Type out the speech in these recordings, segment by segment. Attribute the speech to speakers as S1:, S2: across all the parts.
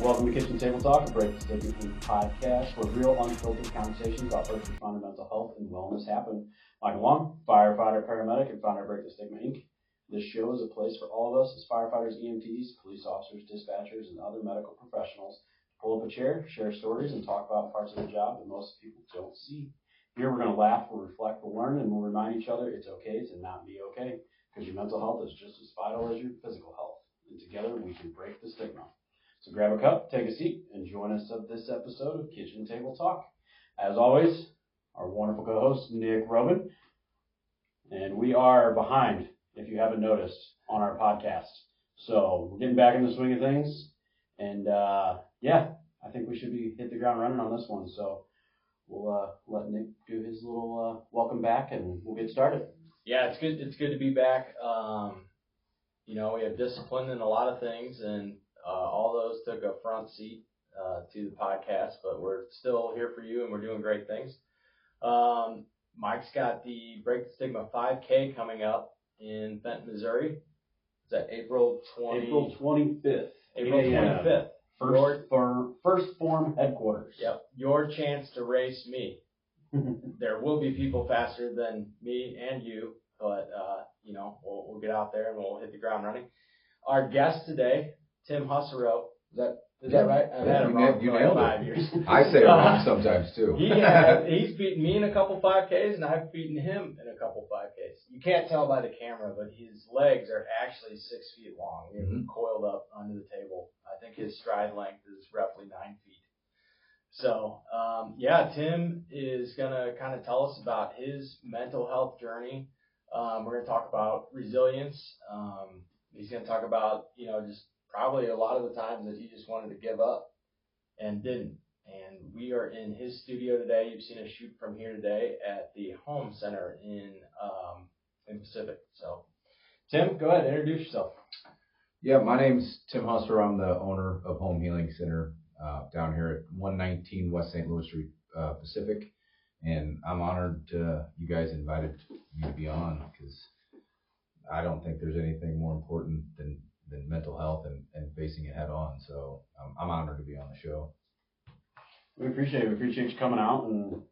S1: Welcome to Kitchen Table Talk, a Break the Stigma podcast where real unfiltered conversations about first responder mental health and wellness happen. Michael Long, firefighter, paramedic, and founder of Break the Stigma Inc. This show is a place for all of us as firefighters, EMTs, police officers, dispatchers, and other medical professionals to pull up a chair, share stories, and talk about parts of the job that most people don't see. Here we're going to laugh, we'll reflect, we'll learn, and we'll remind each other it's okay to not be okay, because your mental health is just as vital as your physical health. And together we can break the stigma. So grab a cup, take a seat, and join us of this episode of Kitchen Table Talk. As always, our wonderful co-host, Nick Robben. And we are behind, if you haven't noticed, on our podcast. So we're getting back in the swing of things. And I think we should hit the ground running on this one. So we'll let Nick do his little welcome back, and we'll get started.
S2: Yeah, it's good. It's good to be back. We have discipline in a lot of things, and all those took a front seat to the podcast, but we're still here for you, and we're doing great things. Mike's got the Break the Stigma 5K coming up in Fenton, Missouri. Is that April
S1: 25th.
S2: April 25th.
S1: First Form headquarters.
S2: Yep. Your chance to race me. There will be people faster than me and you, but we'll get out there and we'll hit the ground running. Our guest today, Tim Husereau. Is that right? I've had him wrong for like 5 years.
S3: I say it wrong sometimes too.
S2: He's beaten me in a couple 5Ks, and I've beaten him in a couple 5Ks. You can't tell by the camera, but his legs are actually 6 feet long. They're coiled up under the table. I think his stride length is roughly 9 feet. So, Tim is going to kind of tell us about his mental health journey. We're going to talk about resilience. He's going to talk about, just probably a lot of the times that he just wanted to give up and didn't. And we are in his studio today. You've seen us shoot from here today at the Hom Center in Pacific. So, Tim, go ahead, introduce yourself.
S3: Yeah, my name's Tim Husereau. I'm the owner of Hom Healing Center down here at 119 West St. Louis Street, Pacific. And I'm honored you guys invited me to be on, because I don't think there's anything more important than mental health and facing it head on. So I'm honored to be on the show.
S1: We appreciate it. We appreciate you coming out and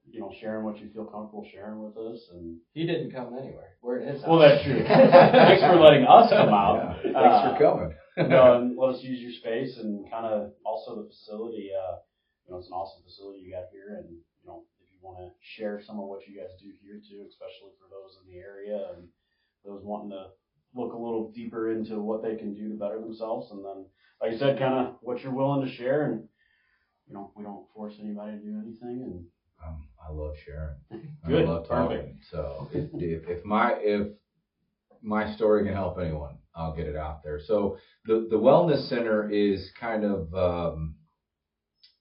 S1: sharing what you feel comfortable sharing with us. And
S2: he didn't come anywhere. We're at his house.
S1: Well, that's true. Thanks for letting us come out.
S3: Yeah, thanks for coming.
S1: And let us use your space and kind of also the facility. It's an awesome facility you got here, and if you want to share some of what you guys do here too, especially for those in the area and those wanting to look a little deeper into what they can do to better themselves. And then, like you said, kind of what you're willing to share. And, we don't force anybody to do anything. And
S3: I love sharing.
S1: Good.
S3: I love talking.
S1: Perfect.
S3: So if my story can help anyone, I'll get it out there. So the Wellness Center is kind of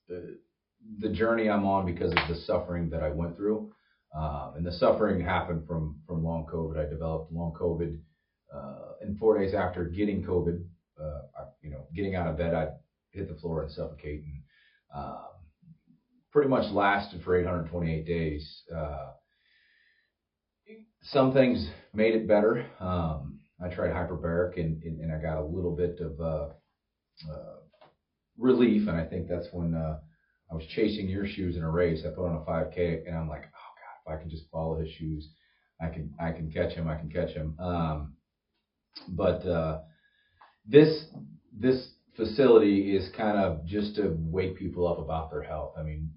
S3: the journey I'm on because of the suffering that I went through. And the suffering happened from long COVID. I developed long COVID. And 4 days after getting COVID, getting out of bed, I'd hit the floor and suffocate, and pretty much lasted for 828 days. Some things made it better. I tried hyperbaric, and I got a little bit of relief, and I think that's when I was chasing your shoes in a race. I put on a 5K, and I'm like, oh God, if I can just follow his shoes, I can catch him. But this facility is kind of just to wake people up about their health. I mean,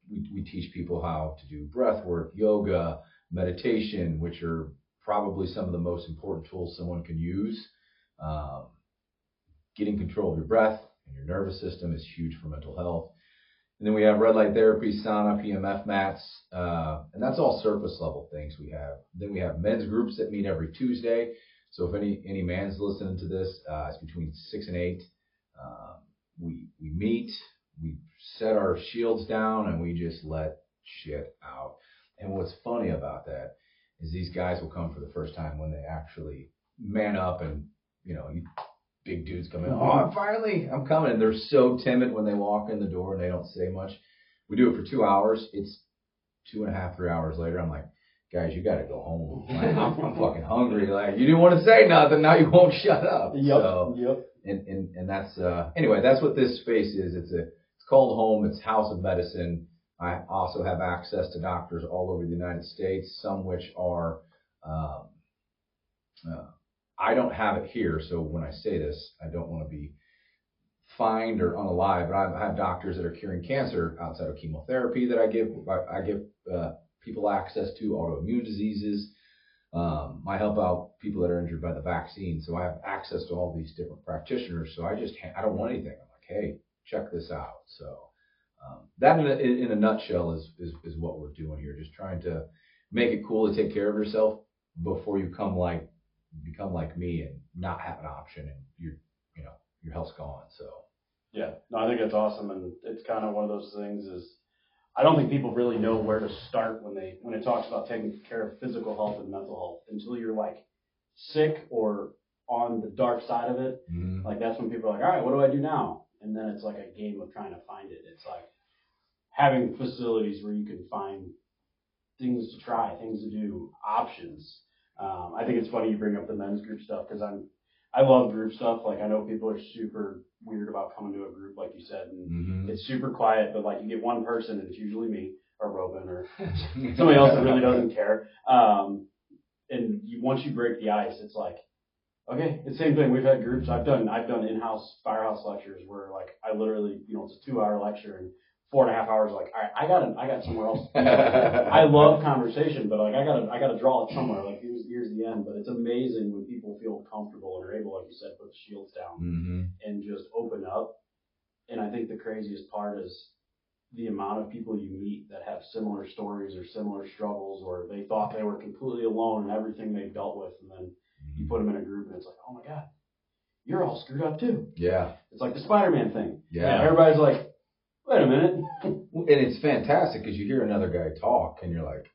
S3: we teach people how to do breath work, yoga, meditation, which are probably some of the most important tools someone can use. Getting control of your breath and your nervous system is huge for mental health. And then we have red light therapy, sauna, PMF mats, and that's all surface level things we have. Then we have men's groups that meet every Tuesday. So if any man's listening to this, it's between 6 and 8. We meet, we set our shields down, and we just let shit out. And what's funny about that is these guys will come for the first time when they actually man up, and you big dudes come in. Oh, I'm coming. And they're so timid when they walk in the door and they don't say much. We do it for 2 hours. It's 2.5, 3 hours later. I'm like, guys, you got to go home. Like, I'm fucking hungry. Like, you didn't want to say nothing. Now you won't shut up.
S1: Yep.
S3: So
S1: Yep.
S3: And that's, anyway, that's what this space is. It's called Home. It's House of Medicine. I also have access to doctors all over the United States, some which are, I don't have it here. So when I say this, I don't want to be fined or unalive, but I have doctors that are curing cancer outside of chemotherapy that I give people access to, autoimmune diseases. I help out people that are injured by the vaccine. So I have access to all these different practitioners. So I don't want anything. I'm like, hey, check this out. So that in a nutshell is what we're doing here. Just trying to make it cool to take care of yourself before you become like me and not have an option and your health's gone. So
S1: yeah, no, I think that's awesome, and it's kind of one of those things is I don't think people really know where to start when it talks about taking care of physical health and mental health until you're like sick or on the dark side of it.
S3: Mm-hmm.
S1: Like that's when people are like, all right, what do I do now? And then it's like a game of trying to find it. It's like having facilities where you can find things to try, things to do, options. I think it's funny you bring up the men's group stuff because I love group stuff. Like I know people are super weird about coming to a group, like you said, and
S3: Mm-hmm.
S1: it's super quiet. But like you get one person, and it's usually me or Robben or somebody else that really doesn't care. And once you break the ice, it's like, okay, it's the same thing. We've had groups. I've done in-house firehouse lectures where like I literally, it's a 2-hour lecture and 4.5 hours. Like, all right, I got somewhere else. I love conversation, but like I gotta draw it somewhere. Like here's the end. But it's amazing when people feel comfortable and are able, like you said, put the shields down
S3: Mm-hmm.
S1: and just open up. And I think the craziest part is the amount of people you meet that have similar stories or similar struggles, or they thought they were completely alone in everything they dealt with, and then you put them in a group and it's like, oh my God, you're all screwed up too.
S3: Yeah.
S1: It's like the Spider-Man thing.
S3: Yeah.
S1: Everybody's like, wait a minute.
S3: And it's fantastic because you hear another guy talk and you're like,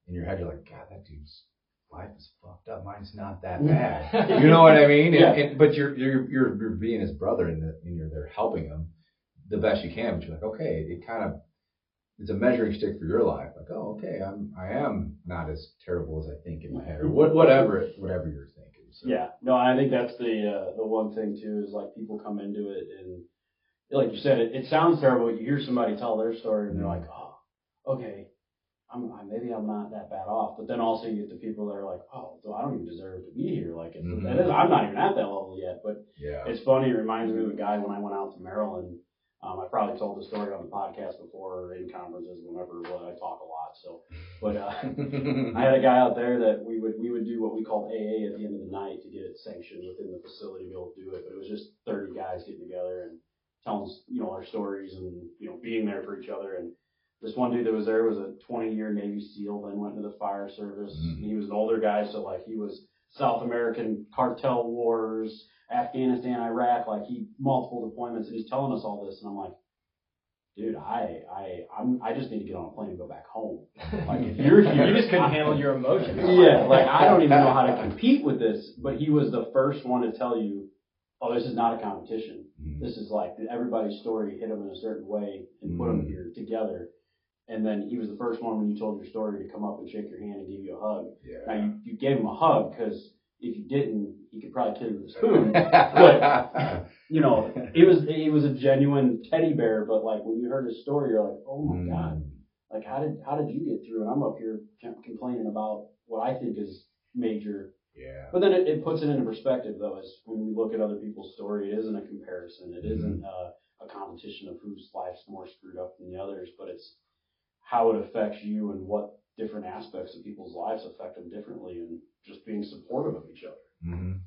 S3: in your head, you're like, God, that dude's life is fucked up. Mine's not that bad. You know what I mean?
S1: Yeah.
S3: But you're being his brother and you're there helping him the best you can. But you're like, okay, it's a measuring stick for your life. Like, oh, okay, I am not as terrible as I think in my head, or whatever you're thinking. So.
S1: Yeah. No, I think that's the one thing too is like people come into it and like you said, it sounds terrible. You hear somebody tell their story and they're like, oh, okay, maybe I'm not that bad off. But then also you get the people that are like, oh, so I don't even deserve to be here. Like I'm not even at that level yet. But
S3: yeah.
S1: It's funny. It reminds me of a guy when I went out to Maryland. I probably told the story on the podcast before or in conferences, whenever I talk a lot. So, but I had a guy out there that we would do what we called AA at the end of the night to get it sanctioned within the facility to be able to do it. But it was just 30 guys getting together and telling our stories and being there for each other. And this one dude that was there was a 20-year Navy SEAL, then went into the fire service.
S3: Mm-hmm.
S1: And he was an older guy, so like he was South American cartel wars, Afghanistan, Iraq, like multiple deployments, and he's telling us all this, and I'm like, dude, I just need to get on a plane and go back home. Like if you're here,
S2: you just couldn't handle your emotions.
S1: Yeah, like I don't even know how to compete with this. But he was the first one to tell you, oh, this is not a competition.
S3: Mm-hmm.
S1: This is like everybody's story hit them in a certain way and put them here together. And then he was the first one when you told your story to come up and shake your hand and give you a hug.
S3: Yeah.
S1: Now you gave him a hug because if you didn't, he could probably kill you with a spoon. But it was a genuine teddy bear. But like when you heard his story, you're like, oh my God, like how did you get through? And I'm up here complaining about what I think is major.
S3: Yeah.
S1: But then it puts it into perspective though, as when we look at other people's story, it isn't a comparison. It isn't a competition of whose life's more screwed up than the others, but it's how it affects you and what different aspects of people's lives affect them differently, and just being supportive of each other.
S3: Mm-hmm.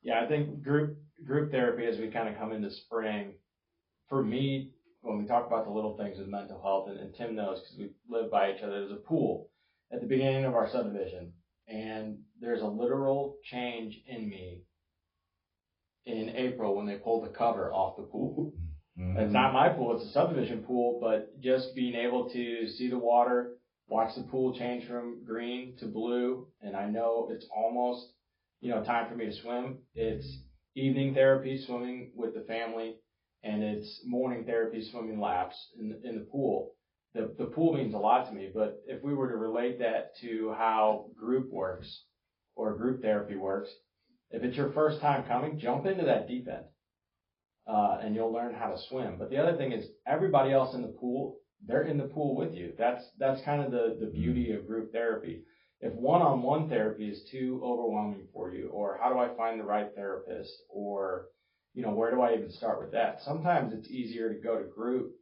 S2: Yeah, I think group therapy, as we kind of come into spring, for me, when we talk about the little things with mental health, and Tim knows because we live by each other, there's a pool at the beginning of our subdivision, and there's a literal change in me in April when they pulled the cover off the pool. Mm-hmm. It's not my pool, it's a subdivision pool, but just being able to see the water, watch the pool change from green to blue, and I know it's almost, time for me to swim. It's evening therapy, swimming with the family, and it's morning therapy, swimming laps in the pool. The pool means a lot to me, but if we were to relate that to how group works or group therapy works, if it's your first time coming, jump into that deep end. and you'll learn how to swim. But the other thing is everybody else in the pool, they're in the pool with you. That's kind of the beauty of group therapy. If one-on-one therapy is too overwhelming for you, or how do I find the right therapist, or, where do I even start with that? Sometimes it's easier to go to group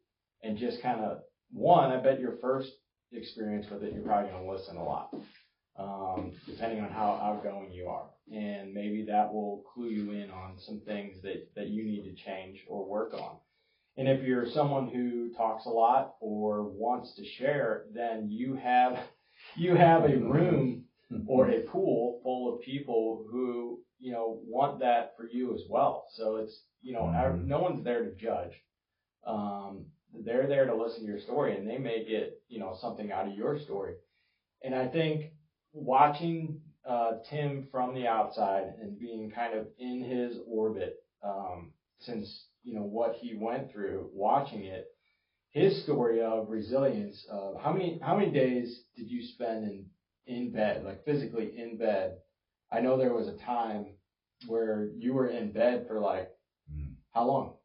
S2: and just kind of, I bet your first experience with it, you're probably going to listen a lot, depending on how outgoing you are. And maybe that will clue you in on some things that you need to change or work on. And if you're someone who talks a lot or wants to share, then you have a room or a pool full of people who, want that for you as well. So it's, no one's there to judge. They're there to listen to your story, and they may get, something out of your story. And I think watching Tim from the outside and being kind of in his orbit, since, what he went through, watching it, his story of resilience, how many days did you spend in bed, like physically in bed? I know there was a time where you were in bed for how long?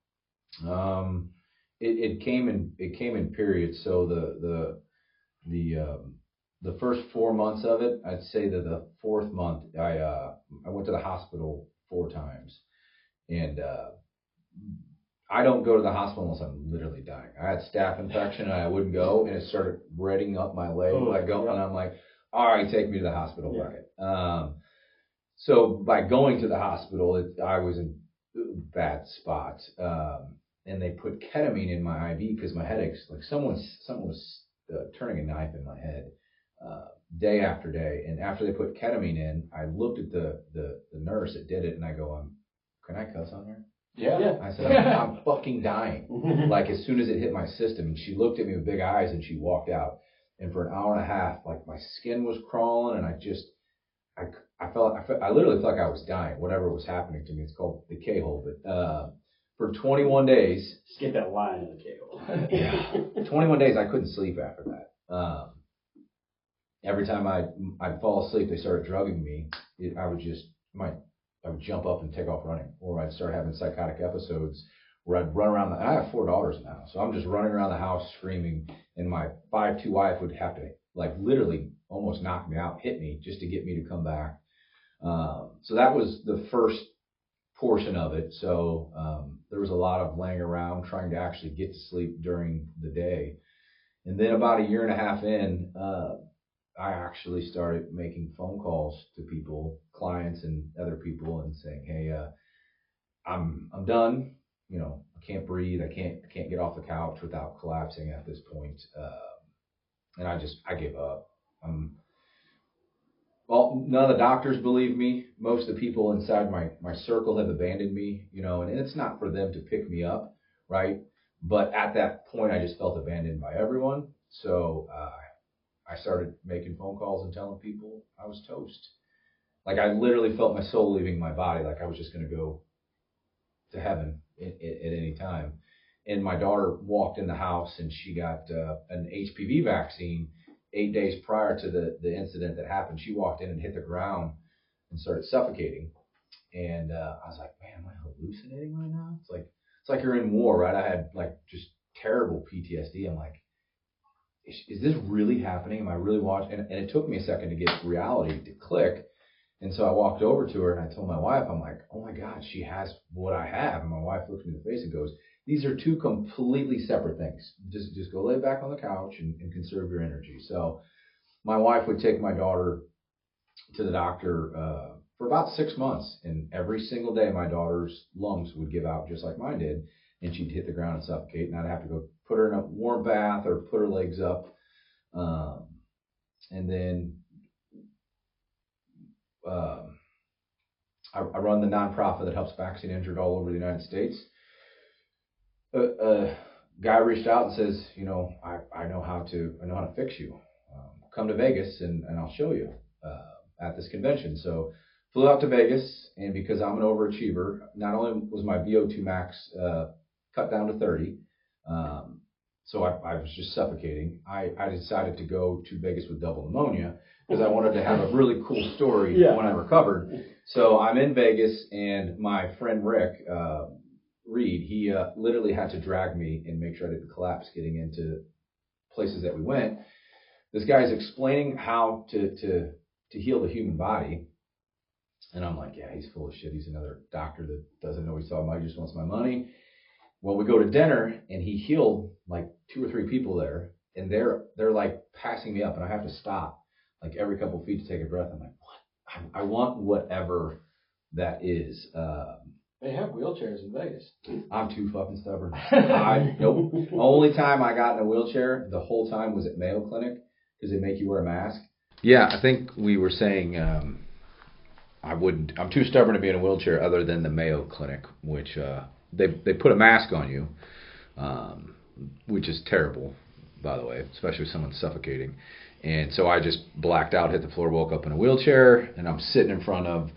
S3: It came in periods. So the first 4 months of it, I'd say that the fourth month, I went to the hospital 4 times, and I don't go to the hospital unless I'm literally dying. I had staph infection and I wouldn't go, and it started redding up my leg. And I'm like, all right, take me to the hospital bucket. So by going to the hospital, I was in bad spot. And they put ketamine in my IV because my headaches, like someone was turning a knife in my head day after day. And after they put ketamine in, I looked at the nurse that did it, and I go, can I cuss on her?
S2: Yeah.
S3: I said, I'm fucking dying. Like as soon as it hit my system, and she looked at me with big eyes and she walked out. And for an hour and a half, like my skin was crawling, and I literally felt like I was dying. Whatever was happening to me, it's called the K-hole. But for 21 days,
S1: just get that line in the K-hole.
S3: Yeah, 21 days I couldn't sleep after that. Every time I'd fall asleep, they started drugging me. I would jump up and take off running, or I'd start having psychotic episodes where I'd run around. I have 4 daughters now, so I'm just running around the house screaming, and my 5'2" wife would have to literally almost knock me out, hit me just to get me to come back. So that was the first portion of it. So there was a lot of laying around trying to actually get to sleep during the day. And then about 1.5 years in, I actually started making phone calls to people, clients and other people, and saying, hey, I'm done. I can't breathe. I can't get off the couch without collapsing at this point. And I gave up. Well, none of the doctors believe me. Most of the people inside my circle have abandoned me, and it's not for them to pick me up, right? But at that point, I just felt abandoned by everyone. So I started making phone calls and telling people I was toast. Like I literally felt my soul leaving my body, like I was just going to go to heaven at any time. And my daughter walked in the house, and she got an HPV vaccine 8 days prior to the incident that happened. She walked in and hit the ground and started suffocating. And I was like, man, am I hallucinating right now? It's like you're in war, right? I had just terrible PTSD. I'm like, is this really happening? Am I really watching? And it took me a second to get reality to click. And so I walked over to her and I told my wife, I'm like, oh my God, she has what I have. And my wife looks me in the face and goes, these are 2 completely separate things. Just go lay back on the couch and conserve your energy. So my wife would take my daughter to the doctor for about 6 months. And every single day, my daughter's lungs would give out just like mine did. And she'd hit the ground and suffocate. And I'd have to go put her in a warm bath or put her legs up. And then I run the nonprofit that helps vaccine injured all over the United States. A guy reached out and says, I know how to fix you. Come to Vegas and I'll show you at this convention. So flew out to Vegas, and because I'm an overachiever, not only was my VO2 max cut down to 30, so I was just suffocating. I decided to go to Vegas with double pneumonia because I wanted to have a really cool story when I recovered. So I'm in Vegas, and my friend Rick, read. He literally had to drag me and make sure I didn't collapse getting into places that we went. This guy's explaining how to heal the human body. And I'm like, yeah, he's full of shit. He's another doctor that doesn't know what he's talking about. He just wants my money. Well, we go to dinner, and he healed like 2 or 3 people there. And they're like passing me up, and I have to stop like every couple of feet to take a breath. I'm like, what? I want whatever that is.
S2: They have wheelchairs in Vegas.
S3: I'm too fucking stubborn. Nope. The only time I got in a wheelchair the whole time was at Mayo Clinic because they make you wear a mask. Yeah, I think we were saying I'm too stubborn to be in a wheelchair other than the Mayo Clinic, which they put a mask on you, which is terrible, by the way, especially if someone's suffocating. And so I just blacked out, hit the floor, woke up in a wheelchair, and I'm sitting in front of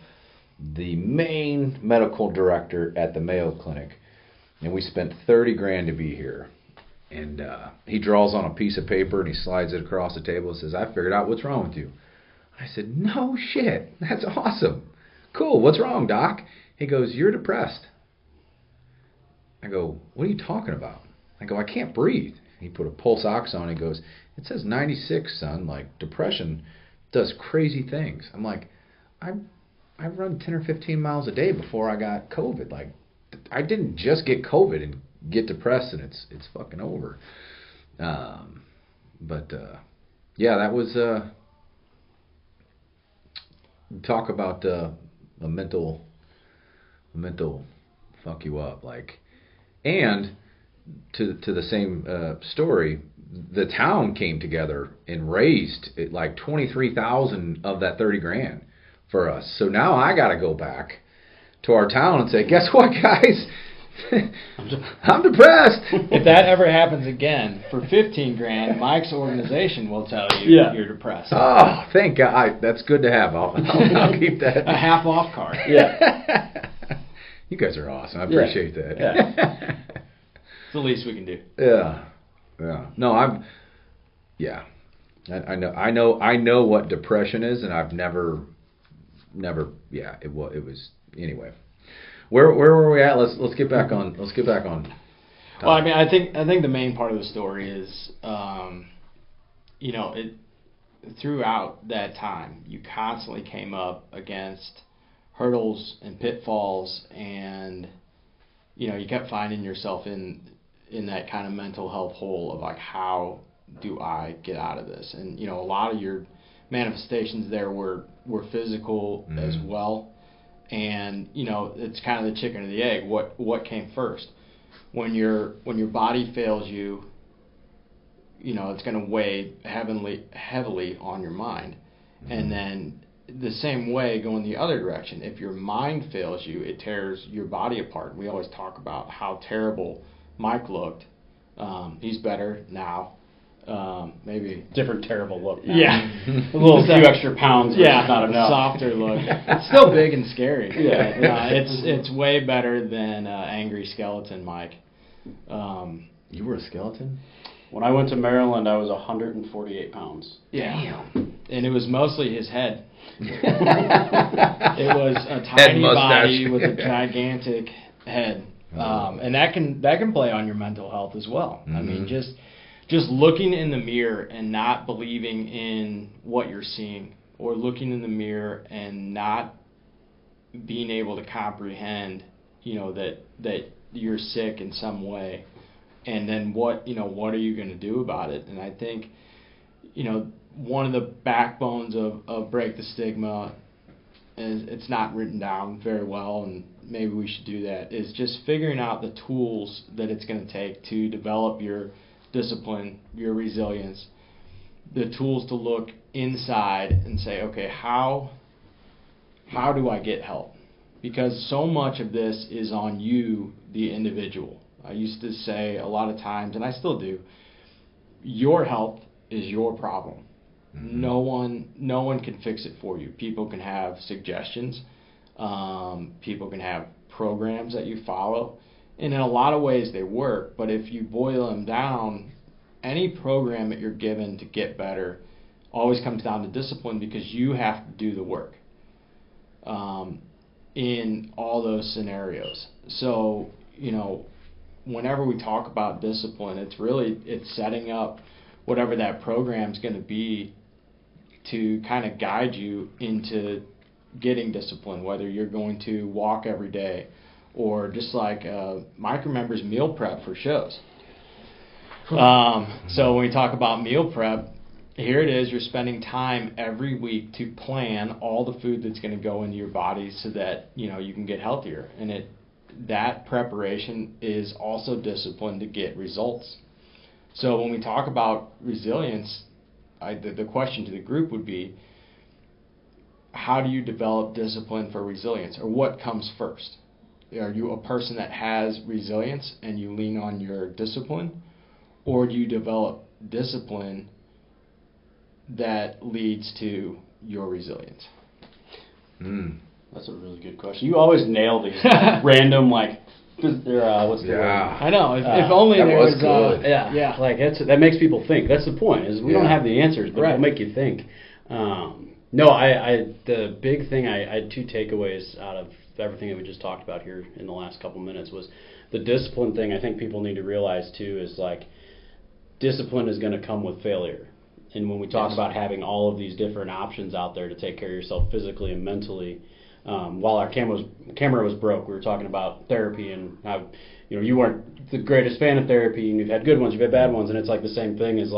S3: the main medical director at the Mayo Clinic, and we spent $30,000 to be here. And he draws on a piece of paper and he slides it across the table and says, "I figured out what's wrong with you." I said, "No shit, that's awesome. Cool, what's wrong, doc?" He goes, "You're depressed." I go, "What are you talking about?" I go, "I can't breathe." He put a pulse ox on. He goes, "It says 96, son. Like, depression does crazy things." I'm like, I run 10 or 15 miles a day before I got COVID. Like, I didn't just get COVID and get depressed and it's fucking over. Yeah, that was talk about a mental fuck you up. Like, and to the same story, the town came together and raised like 23,000 of that $30,000 for us. So now I got to go back to our town and say, "Guess what, guys? I'm depressed."
S2: If that ever happens again, for $15,000, Mike's organization will tell you you're depressed.
S3: Oh, thank God. That's good to have. I'll keep that.
S2: A half off card.
S3: Yeah. You guys are awesome. I appreciate that.
S2: Yeah. It's the least we can do.
S3: Yeah. No, I know what depression is, and I've never. It was anyway. Where were we at? Let's get back on.
S2: Well, I mean, I think the main part of the story is, throughout that time, you constantly came up against hurdles and pitfalls, and you kept finding yourself in that kind of mental health hole of like, how do I get out of this? And a lot of your manifestations there were physical as well, and it's kind of the chicken or the egg. What came first? When your body fails you, it's going to weigh heavily on your mind, and then the same way going the other direction. If your mind fails you, it tears your body apart. We always talk about how terrible Mike looked. He's better now. Maybe
S1: different terrible look now.
S2: Yeah.
S1: A few extra pounds, not enough.
S2: Softer look. It's still big and scary.
S1: Yeah.
S2: It's way better than angry skeleton Mike.
S3: You were a skeleton?
S1: When I went to Maryland, I was 148 pounds.
S2: Yeah. Damn. And it was mostly his head. It was a tiny body with a gigantic head. And that can play on your mental health as well. I mean, just looking in the mirror and not believing in what you're seeing, or looking in the mirror and not being able to comprehend, that you're sick in some way, and then what are you going to do about it? And I think, one of the backbones of Break the Stigma, and it's not written down very well, and maybe we should do that, is just figuring out the tools that it's going to take to develop your discipline, your resilience, the tools to look inside and say, okay, how do I get help? Because so much of this is on you, the individual. I used to say a lot of times, and I still do, your health is your problem. No one can fix it for you. People can have suggestions. People can have programs that you follow. And in a lot of ways they work, but if you boil them down, any program that you're given to get better always comes down to discipline, because you have to do the work in all those scenarios. So, whenever we talk about discipline, it's setting up whatever that program's going to be to kind of guide you into getting discipline, whether you're going to walk every day or just like Mike remembers meal prep for shows. So when we talk about meal prep, here it is, you're spending time every week to plan all the food that's going to go into your body so that, you can get healthier. And that preparation is also discipline to get results. So when we talk about resilience, the question to the group would be, how do you develop discipline for resilience? Or what comes first? Are you a person that has resilience and you lean on your discipline? Or do you develop discipline that leads to your resilience?
S1: That's a really good question. You always nail these random, what's the word?
S2: I know. If only there was
S3: good.
S1: Yeah. Like that makes people think. That's the point. Is we don't have the answers, but it'll make you think. The big thing I had two takeaways out of everything that we just talked about here in the last couple minutes was the discipline thing. I think people need to realize too is discipline is going to come with failure. And when we talk about having all of these different options out there to take care of yourself physically and mentally, while our camera was broke, we were talking about therapy and how you weren't the greatest fan of therapy, and you've had good ones, you've had bad ones, and it's the same thing as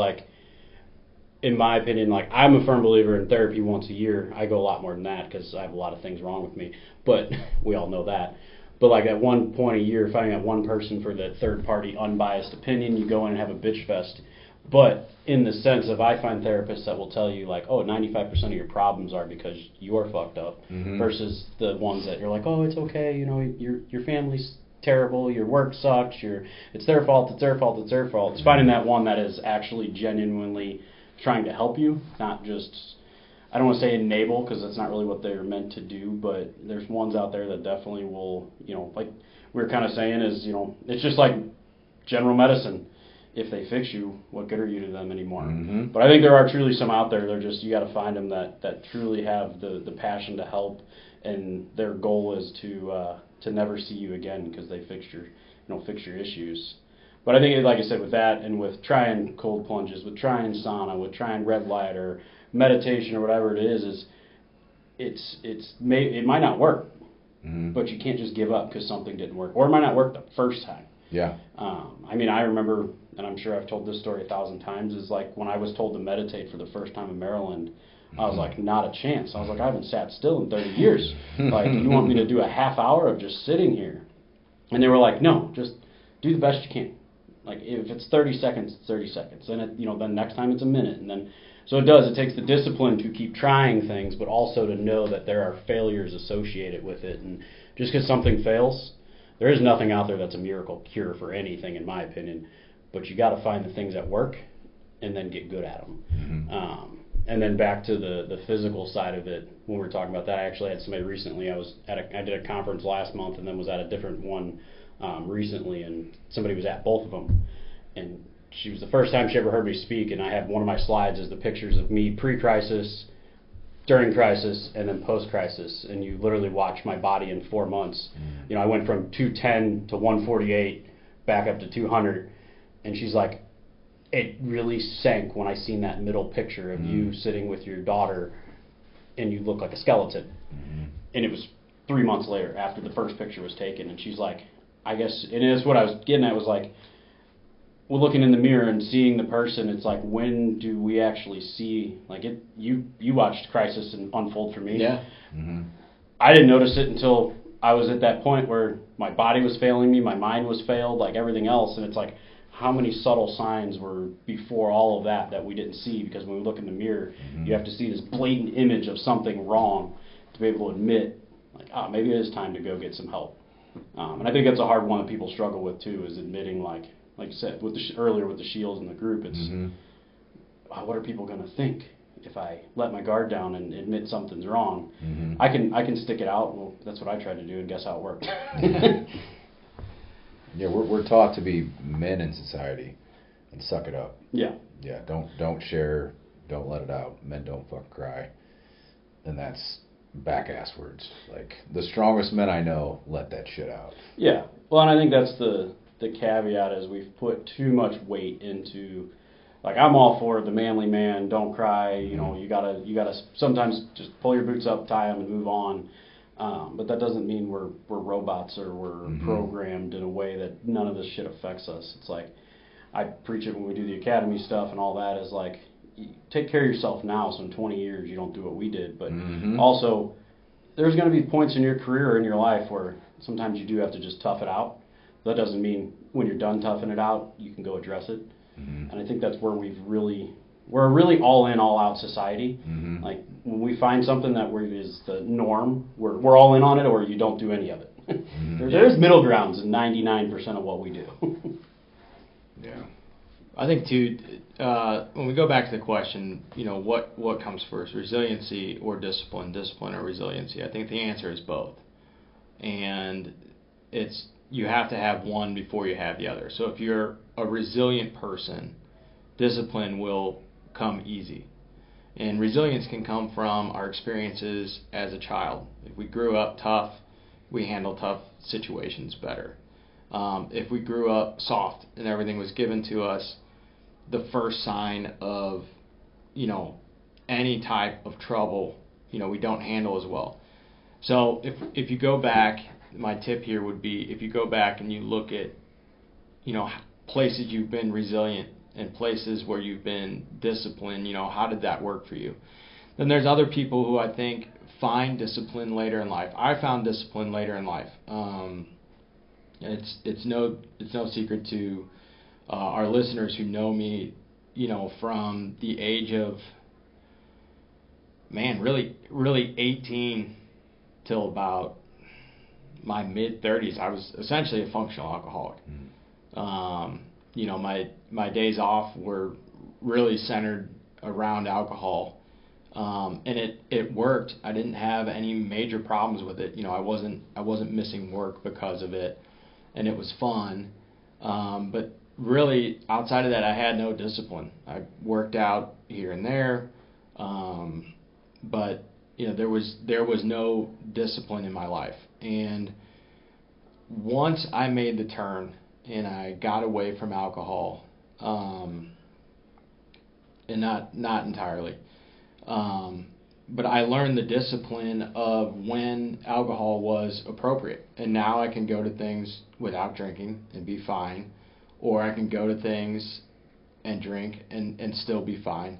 S1: in my opinion, I'm a firm believer in therapy once a year. I go a lot more than that because I have a lot of things wrong with me, but we all know that. But at one point a year, finding that one person for the third party unbiased opinion, you go in and have a bitch fest. But in the sense of, I find therapists that will tell you 95% of your problems are because you're fucked up, versus the ones that you're it's okay, your family's terrible, your work sucks, it's their fault. It's finding that one that is actually genuinely trying to help you, not just, I don't want to say enable because that's not really what they're meant to do, but there's ones out there that definitely will, like we were kind of saying is, it's just like general medicine. If they fix you, what good are you to them anymore? But I think there are truly some out there. They're just, you got to find them that truly have the passion to help, and their goal is to never see you again because they fix your issues. But I think, like I said, with that and with trying cold plunges, with trying sauna, with trying red light or meditation or whatever it is it might not work, but you can't just give up because something didn't work, or it might not work the first time.
S3: Yeah.
S1: I remember, and I'm sure I've told this story 1,000 times, is when I was told to meditate for the first time in Maryland, I was not a chance. I was I haven't sat still in 30 years. You want me to do a half hour of just sitting here? And they were no, just do the best you can. If it's 30 seconds, it's 30 seconds. Then then next time it's a minute, and then so it takes the discipline to keep trying things, but also to know that there are failures associated with it. And just because something fails, there is nothing out there that's a miracle cure for anything, in my opinion. But you got to find the things that work, and then get good at them. And then back to the physical side of it, when we were talking about that, I actually had somebody recently. I did a conference last month, and then was at a different one recently, and somebody was at both of them, and she was the first time she ever heard me speak. And I have one of my slides is the pictures of me pre-crisis, during crisis, and then post-crisis, and you literally watch my body in 4 months. I went from 210 to 148, back up to 200, and she's it really sank when I seen that middle picture of you sitting with your daughter, and you look like a skeleton. And it was 3 months later after the first picture was taken, and she's I guess, and it's what I was getting at, was we're looking in the mirror and seeing the person. It's when do we actually see it? You watched crisis and unfold for me.
S2: Yeah.
S1: I didn't notice it until I was at that point where my body was failing me, my mind was failed, everything else, and it's how many subtle signs were before all of that we didn't see, because when we look in the mirror, you have to see this blatant image of something wrong to be able to admit maybe it is time to go get some help. And I think that's a hard one that people struggle with too, is admitting like you said with earlier with the shields in the group, it's what are people going to think if I let my guard down and admit something's wrong? I can stick it out. Well, that's what I tried to do, and guess how it worked.
S3: Yeah, we're taught to be men in society and suck it up.
S1: Yeah.
S3: Yeah, don't share, don't let it out. Men don't fucking cry. And that's back asswards. Like, the strongest men I know let that shit out.
S1: Yeah. Well, and I think that's the caveat is we've put too much weight into, like, I'm all for the manly man, don't cry, you know, you gotta sometimes just pull your boots up, tie them, and move on. But that doesn't mean we're robots or we're programmed in a way that none of this shit affects us. It's like, I preach it when we do the academy stuff and all that, is like, take care of yourself now so in 20 years you don't do what we did. But also, there's going to be points in your career or in your life where sometimes you do have to just tough it out. That doesn't mean when you're done toughing it out, you can go address it. And I think that's where we're a really all in, all out society. Like, when we find something that is the norm, we're all in on it, or you don't do any of it. There's middle grounds in 99% of what we do.
S3: Yeah.
S4: I think too, when we go back to the question, you know, what comes first, resiliency or discipline or resiliency? I think the answer is both. And you have to have one before you have the other. So if you're a resilient person, discipline will come easy. And resilience can come from our experiences as a child. If we grew up tough, we handle tough situations better. If we grew up soft and everything was given to us, the first sign of, you know, any type of trouble, you know, we don't handle as well. So if you go back, my tip here would be, if you go back and you look at, you know, places you've been resilient and places where you've been disciplined, you know, how did that work for you? Then there's other people who I think find discipline later in life. I found discipline later in life. It's no secret to our listeners who know me, you know, from the age of, really 18 till about my mid-30s. I was essentially a functional alcoholic. You know, my days off were really centered around alcohol, and it worked. I didn't have any major problems with it. You know, I wasn't missing work because of it, and it was fun. But really, outside of that, I had no discipline. I worked out here and there, but you know, there was no discipline in my life. And once I made the turn and I got away from alcohol, and not entirely, but I learned the discipline of when alcohol was appropriate. And now I can go to things without drinking and be fine, or I can go to things and drink and still be fine.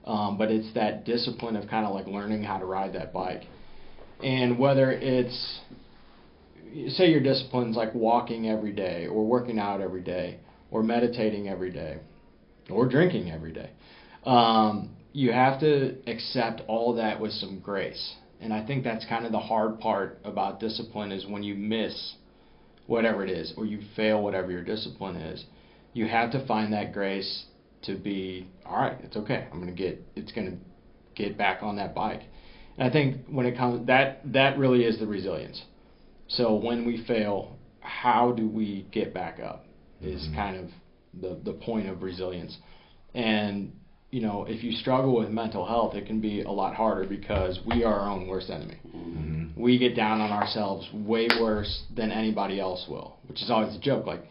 S4: But it's that discipline of kind of like learning how to ride that bike. And whether it's, say your discipline's like walking every day, or working out every day, or meditating every day, or drinking every day, you have to accept all of that with some grace. And I think that's kind of the hard part about discipline, is when you miss whatever it is, or you fail whatever your discipline is, you have to find that grace to be, all right, it's okay, it's gonna get back on that bike. And I think when it comes, that really is the resilience. So when we fail, how do we get back up is kind of the point of resilience. And you know, if you struggle with mental health, it can be a lot harder because we are our own worst enemy. We get down on ourselves way worse than anybody else will, which is always a joke. Like,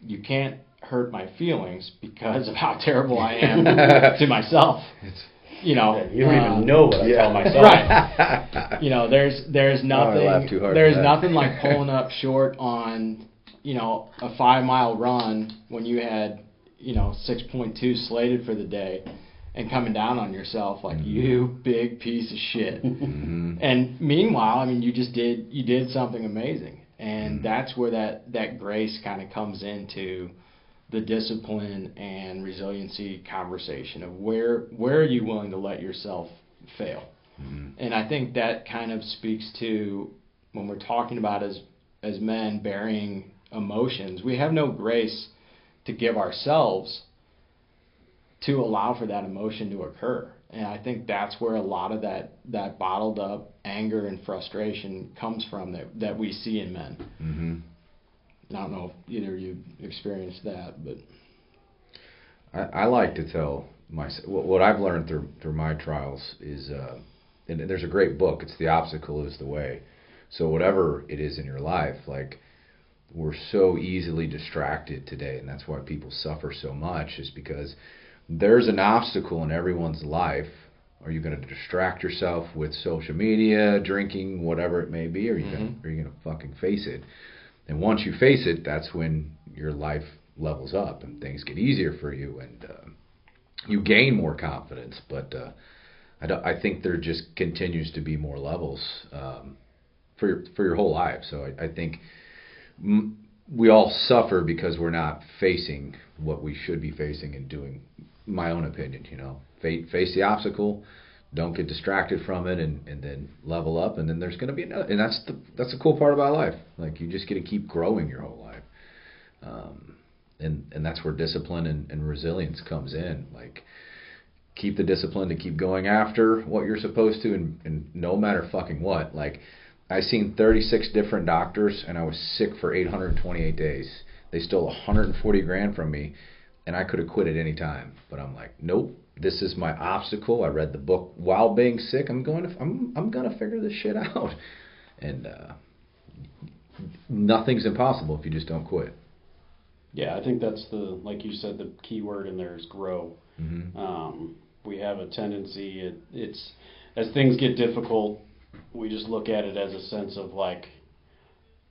S4: you can't hurt my feelings because of how terrible I am to myself. You know,
S1: yeah, you don't even know what I tell myself.
S4: Right. You know, there's nothing like pulling up short on, you know, a 5-mile run when you had, you know, 6.2 slated for the day, and coming down on yourself like, you big piece of shit. And meanwhile, I mean, you did something amazing. And that's where that grace kind of comes into the discipline and resiliency conversation of where are you willing to let yourself fail. And I think that kind of speaks to when we're talking about as men burying emotions, we have no grace to give ourselves to allow for that emotion to occur. And I think that's where a lot of that bottled up anger and frustration comes from that we see in men. I don't know if either of you experienced that, but
S3: I like to tell myself what I've learned through my trials is and there's a great book. It's The Obstacle is the Way. So whatever it is in your life, like, we're so easily distracted today, and that's why people suffer so much, is because there's an obstacle in everyone's life. Are you going to distract yourself with social media, drinking, whatever it may be, or are you going to fucking face it? And once you face it, that's when your life levels up and things get easier for you, and you gain more confidence. But I think there just continues to be more levels for your whole life. So I think we all suffer because we're not facing what we should be facing and doing. My own opinion, face the obstacle, don't get distracted from it, and then level up, and then there's going to be another. And that's the cool part about life. Like, you just get to keep growing your whole life, and that's where discipline and resilience comes in. Like, keep the discipline to keep going after what you're supposed to, and no matter fucking what. Like, I seen 36 different doctors, and I was sick for 828 days. They stole $140,000 from me, and I could have quit at any time. But I'm like, nope, this is my obstacle. I read the book while being sick. I'm gonna figure this shit out. And nothing's impossible if you just don't quit.
S1: Yeah, I think that's like you said, the key word in there is grow. We have a tendency, it's as things get difficult, we just look at it as a sense of like,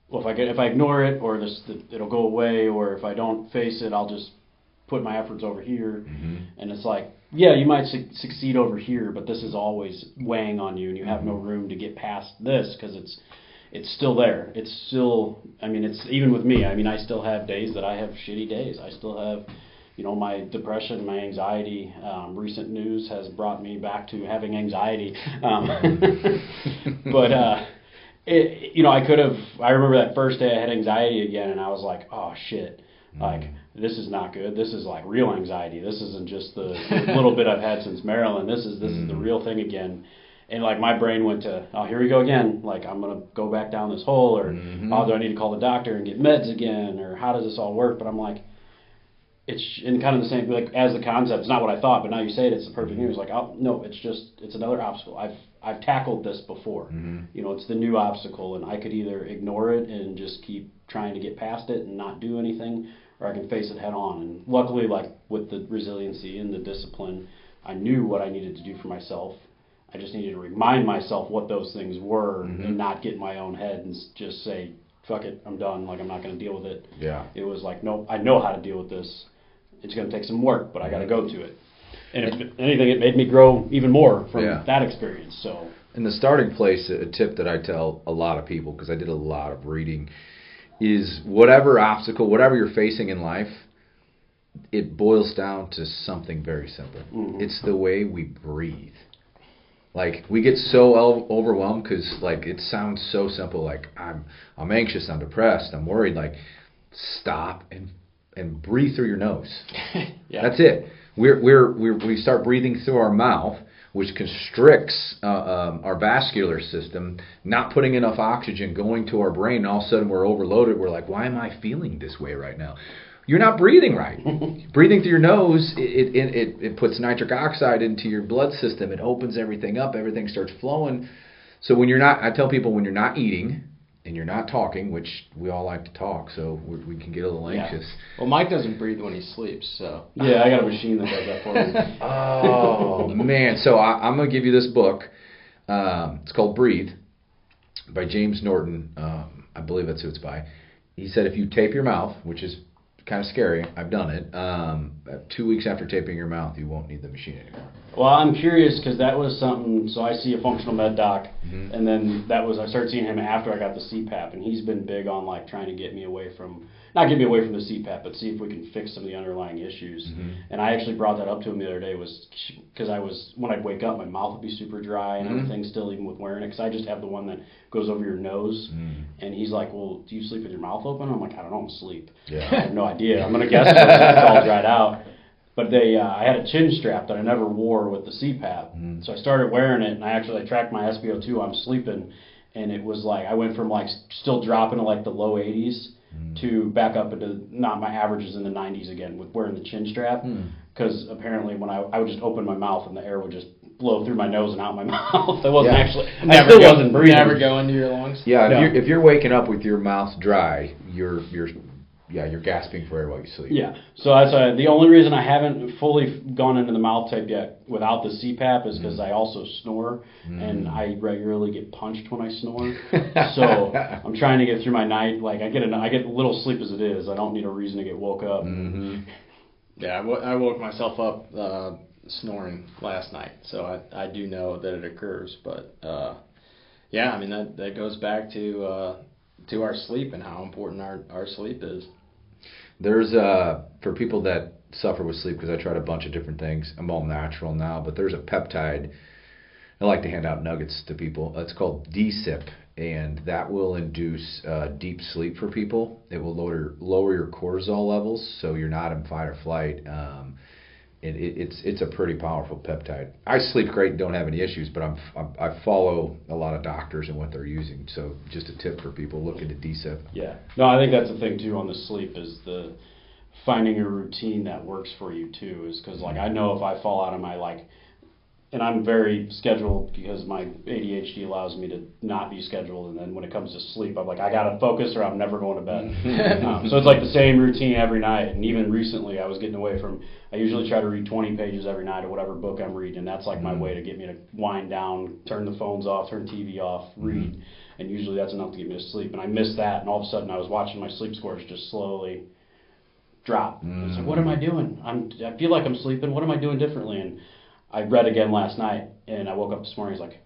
S1: well, if I ignore it, or it'll go away, or if I don't face it, I'll just put my efforts over here. And it's like, yeah, you might succeed over here, but this is always weighing on you, and you have no room to get past this, because it's still there. It's still, it's even with me. I still have days that I have shitty days. I still have, my depression, my anxiety. Recent news has brought me back to having anxiety. But I remember that first day I had anxiety again, and I was like, oh shit, like, this is not good. This is like real anxiety. This isn't just the little bit I've had since Maryland. This is the real thing again. And like, my brain went to, oh, here we go again. Like, I'm going to go back down this hole, or oh, do I need to call the doctor and get meds again, or how does this all work? But I'm like, it's in kind of the same, like, as the concept. It's not what I thought, but now you say it, it's the perfect news. Like, oh, no, it's another obstacle. I've tackled this before. It's the new obstacle, and I could either ignore it and just keep trying to get past it and not do anything, or I can face it head on. And luckily, like, with the resiliency and the discipline, I knew what I needed to do for myself. I just needed to remind myself what those things were, and not get in my own head and just say, fuck it, I'm done. Like, I'm not going to deal with it. Yeah. It was like, nope, I know how to deal with this. It's going to take some work, but I got to go to it. And if anything, it made me grow even more from that experience. So,
S3: in the starting place, a tip that I tell a lot of people, because I did a lot of reading, is whatever obstacle, whatever you're facing in life, it boils down to something very simple. It's the way we breathe. Like, we get so overwhelmed because, like, it sounds so simple. Like, I'm anxious, I'm depressed, I'm worried. Like, stop and breathe through your nose. That's it. We start breathing through our mouth, which constricts our vascular system, not putting enough oxygen going to our brain. And all of a sudden, we're overloaded. We're like, why am I feeling this way right now? You're not breathing right. Breathing through your nose, it puts nitric oxide into your blood system. It opens everything up. Everything starts flowing. So I tell people, when you're not eating and you're not talking, which we all like to talk, so we can get a little anxious.
S4: Well, Mike doesn't breathe when he sleeps, so.
S1: Yeah, I got a machine that does that for me.
S3: Oh, man. So I'm going to give you this book. It's called Breathe by James Norton. I believe that's who it's by. He said if you tape your mouth, which is kind of scary. I've done it. 2 weeks after taping your mouth, you won't need the machine anymore.
S1: Well, I'm curious because that was something. So I see a functional med doc, and then I started seeing him after I got the CPAP, and he's been big on like trying to get me away from, not get me away from the CPAP, but see if we can fix some of the underlying issues. And I actually brought that up to him the other day, was because when I'd wake up, my mouth would be super dry and everything still, even with wearing it, because I just have the one that goes over your nose. And he's like, well, do you sleep with your mouth open? I'm like, I don't know, I'm asleep. Yeah. I have no idea. I'm going to guess it's all dried out. But I had a chin strap that I never wore with the CPAP. So I started wearing it, and I tracked my SpO2 while I'm sleeping, and it was like I went from like still dropping to like the low 80s to back up into not my averages in the 90s again with wearing the chin strap. Because apparently when I would just open my mouth and the air would just blow through my nose and out my mouth. I wasn't wasn't breathing.
S4: Never go into your lungs.
S3: Yeah,
S1: No.
S3: if you're waking up with your mouth dry, you're gasping for air while you sleep.
S1: Yeah, so that's the only reason I haven't fully gone into the mouth tape yet without the CPAP is because I also snore, and I regularly get punched when I snore. So I'm trying to get through my night. Like I get little sleep as it is. I don't need a reason to get woke up.
S3: Mm-hmm.
S4: Yeah, I woke myself up snoring last night, so I do know that it occurs. But yeah, I mean that goes back to our sleep and how important our sleep is.
S3: There's for people that suffer with sleep, because I tried a bunch of different things. I'm all natural now, but there's a peptide. I like to hand out nuggets to people. It's called DSIP, and that will induce deep sleep for people. It will lower your cortisol levels, so you're not in fight or flight. It's a pretty powerful peptide. I sleep great and don't have any issues, but I follow a lot of doctors and what they're using. So just a tip for people, look into DSIP.
S1: Yeah. No, I think that's the thing too on the sleep is the finding a routine that works for you too. Is because like I know if I fall out of my and I'm very scheduled because my ADHD allows me to not be scheduled. And then when it comes to sleep, I'm like, I got to focus or I'm never going to bed. So it's like the same routine every night. And even recently I was getting away from, I usually try to read 20 pages every night of whatever book I'm reading. And that's like my way to get me to wind down, turn the phones off, turn TV off, read. And usually that's enough to get me to sleep. And I missed that. And all of a sudden I was watching my sleep scores just slowly drop. It's like, what am I doing? I feel like I'm sleeping. What am I doing differently? And I read again last night, and I woke up this morning. I was like,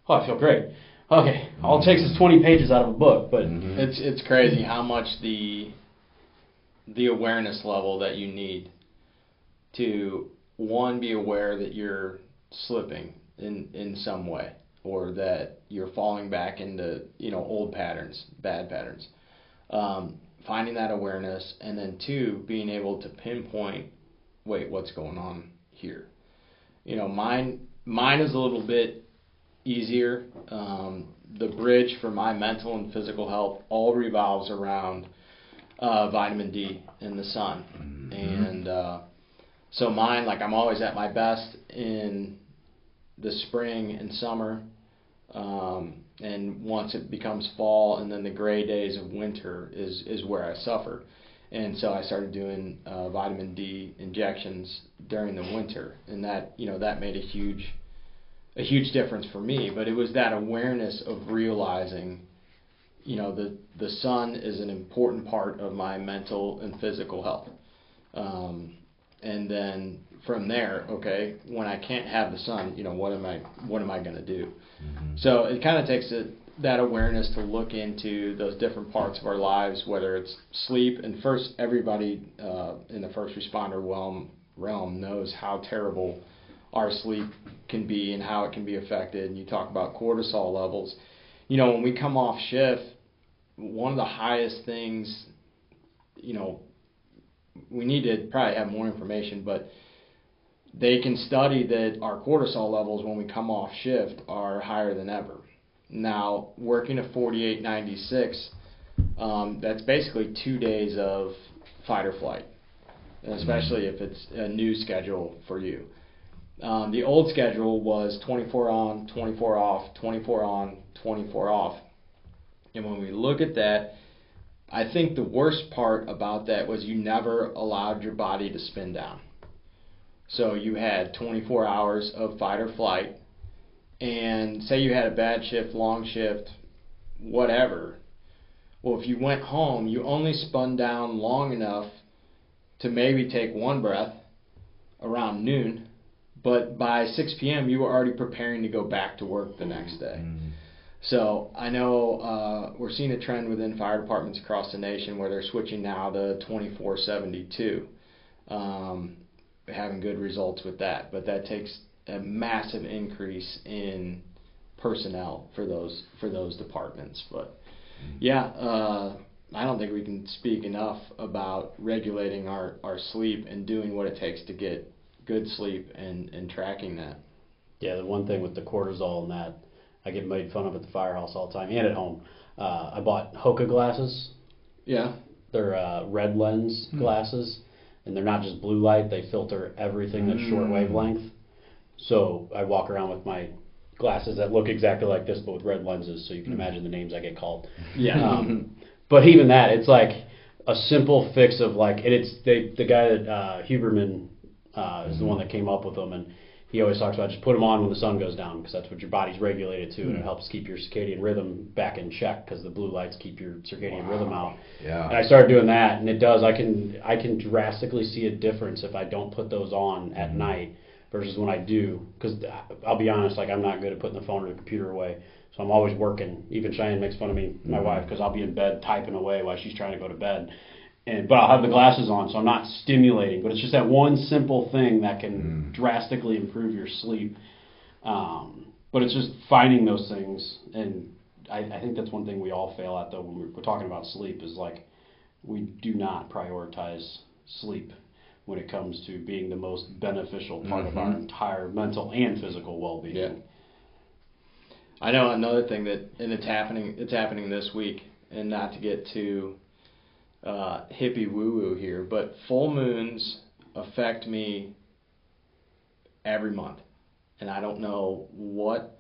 S1: "Oh, I feel great. Okay, all it takes is 20 pages out of a book." But
S4: it's crazy how much the awareness level that you need to be aware that you're slipping in some way, or that you're falling back into old patterns, bad patterns. Finding that awareness, and then 2, being able to pinpoint, wait, what's going on here? Mine is a little bit easier. The bridge for my mental and physical health all revolves around vitamin D in the sun. And so mine, like I'm always at my best in the spring and summer. And once it becomes fall and then the gray days of winter is where I suffer. And so I started doing vitamin D injections during the winter, and that made a huge difference for me. But it was that awareness of realizing, the sun is an important part of my mental and physical health. And then from there, okay, when I can't have the sun, what am I going to do? So it kind of takes that awareness to look into those different parts of our lives, whether it's sleep. And first, everybody in the first responder realm knows how terrible our sleep can be and how it can be affected. And you talk about cortisol levels. When we come off shift, one of the highest things, we need to probably have more information, but they can study that our cortisol levels when we come off shift are higher than ever. Now, working a 48-96, that's basically 2 days of fight or flight, especially if it's a new schedule for you. The old schedule was 24 on, 24 off, 24 on, 24 off. And when we look at that, I think the worst part about that was you never allowed your body to spin down. So you had 24 hours of fight or flight. And say you had a bad shift, long shift, whatever. Well, if you went home, you only spun down long enough to maybe take one breath around noon. But by 6 p.m., you were already preparing to go back to work the next day. So I know we're seeing a trend within fire departments across the nation where they're switching now to 24/72. Having good results with that. But that takes a massive increase in personnel for those departments. But yeah, I don't think we can speak enough about regulating our sleep and doing what it takes to get good sleep and tracking that.
S1: Yeah, the one thing with the cortisol and that, I get made fun of at the firehouse all the time and at home. I bought Hoka glasses.
S4: Yeah.
S1: They're red lens glasses, and they're not just blue light. They filter everything that's short wavelength. So I walk around with my glasses that look exactly like this, but with red lenses, so you can imagine the names I get called.
S2: Yeah.
S1: But even that, it's like a simple fix of like, and it's the guy that Huberman is the one that came up with them, and he always talks about just put them on when the sun goes down, because that's what your body's regulated to, and it helps keep your circadian rhythm back in check, because the blue lights keep your circadian rhythm out.
S3: Yeah.
S1: And I started doing that, and it does. I can drastically see a difference if I don't put those on at night versus when I do, because I'll be honest, like I'm not good at putting the phone or the computer away, so I'm always working. Even Cheyenne makes fun of me, my wife, because I'll be in bed typing away while she's trying to go to bed. But I'll have the glasses on, so I'm not stimulating. But it's just that one simple thing that can drastically improve your sleep. But it's just finding those things, and I think that's one thing we all fail at, though, when we're talking about sleep, is like we do not prioritize sleep when it comes to being the most beneficial part of our entire mental and physical well-being.
S4: Yeah. I know another thing and it's happening this week, and not to get too hippie woo-woo here, but full moons affect me every month, and I don't know what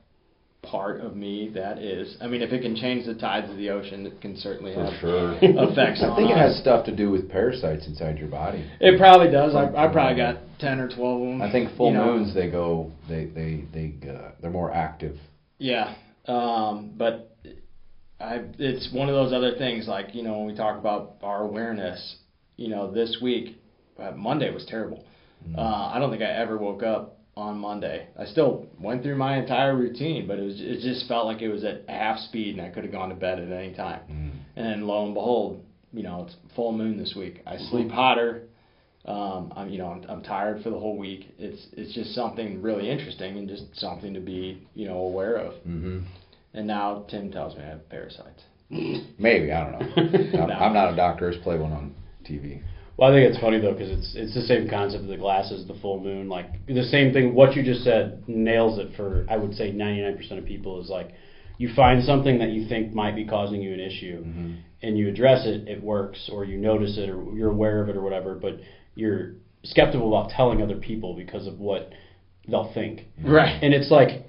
S4: part of me that is. I mean, if it can change the tides of the ocean, it can certainly have effects on us.
S3: I think it has stuff to do with parasites inside your body.
S4: It probably does. I probably got 10 or 12 of them.
S3: I think full moons, they're more active.
S4: Yeah, but it's one of those other things, like, when we talk about our awareness, this week, Monday was terrible. I don't think I ever woke up on Monday. I still went through my entire routine, but it just felt like it was at half speed, and I could have gone to bed at any time. And then lo and behold, it's full moon this week. I sleep hotter. I'm tired for the whole week. It's just something really interesting, and just something to be aware of. And now Tim tells me I have parasites.
S3: Maybe, I don't know. I'm not a doctor. Just play one on TV.
S1: Well, I think it's funny, though, because it's the same concept of the glasses, the full moon. Like, the same thing, what you just said nails it for, I would say, 99% of people, is like, you find something that you think might be causing you an issue, and you address it, it works, or you notice it, or you're aware of it, or whatever, but you're skeptical about telling other people because of what they'll think.
S4: Right.
S1: And it's like,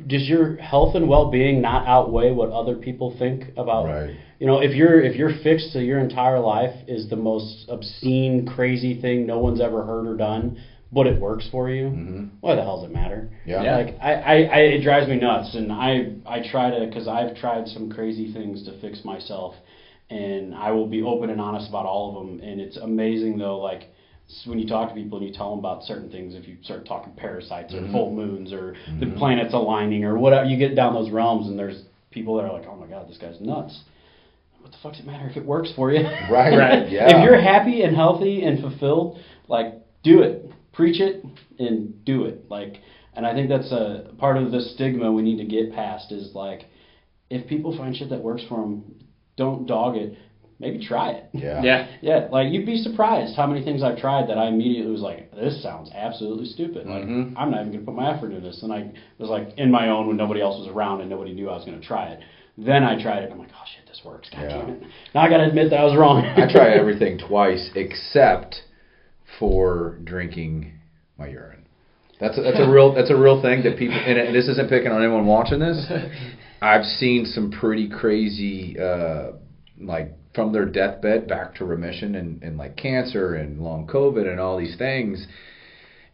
S1: does your health and well-being not outweigh what other people think about?
S3: Right.
S1: If your fix to your entire life is the most obscene, crazy thing no one's ever heard or done, but it works for you, why the hell does it matter?
S3: Yeah.
S1: Like it drives me nuts, and I try to, because I've tried some crazy things to fix myself, and I will be open and honest about all of them. And it's amazing, though, like, when you talk to people and you tell them about certain things, if you start talking parasites or full moons or the planets aligning or whatever, you get down those realms, and there's people that are like, oh my God, this guy's nuts. What the fuck does it matter if it works for you?
S3: Right. Yeah.
S1: If you're happy and healthy and fulfilled, like, do it. Preach it and do it. Like, and I think that's a part of the stigma we need to get past, is like, if people find shit that works for them, don't dog it. Maybe try it. Yeah. Like, you'd be surprised how many things I've tried that I immediately was like, this sounds absolutely stupid. Like, I'm not even going to put my effort into this. And I was like, in my own, when nobody else was around and nobody knew I was going to try it. Then I tried it. I'm like, oh shit, this works. God damn it. Now I got to admit that I was wrong.
S3: I try everything twice except for drinking my urine. That's a real thing that people, and this isn't picking on anyone watching this. I've seen some pretty crazy, like, from their deathbed back to remission, and like cancer and long COVID and all these things.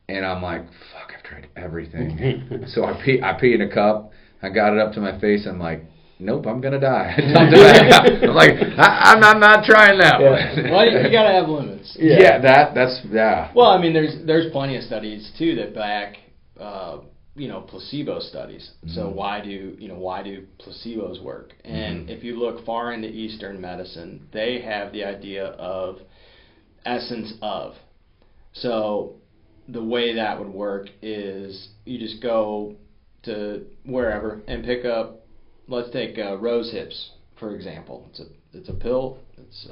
S3: And I'm like, fuck, I've tried everything. So I pee in a cup. I got it up to my face. I'm like, nope, I'm gonna die. Don't do that. I'm like, I'm not trying that one.
S4: Well, you gotta have limits.
S3: That's.
S4: Well, I mean, there's plenty of studies too that back, placebo studies. So why do placebos work? And if you look far into Eastern medicine, they have the idea of essence of. So the way that would work is you just go to wherever and pick up, let's take rose hips, for example. It's a pill. It's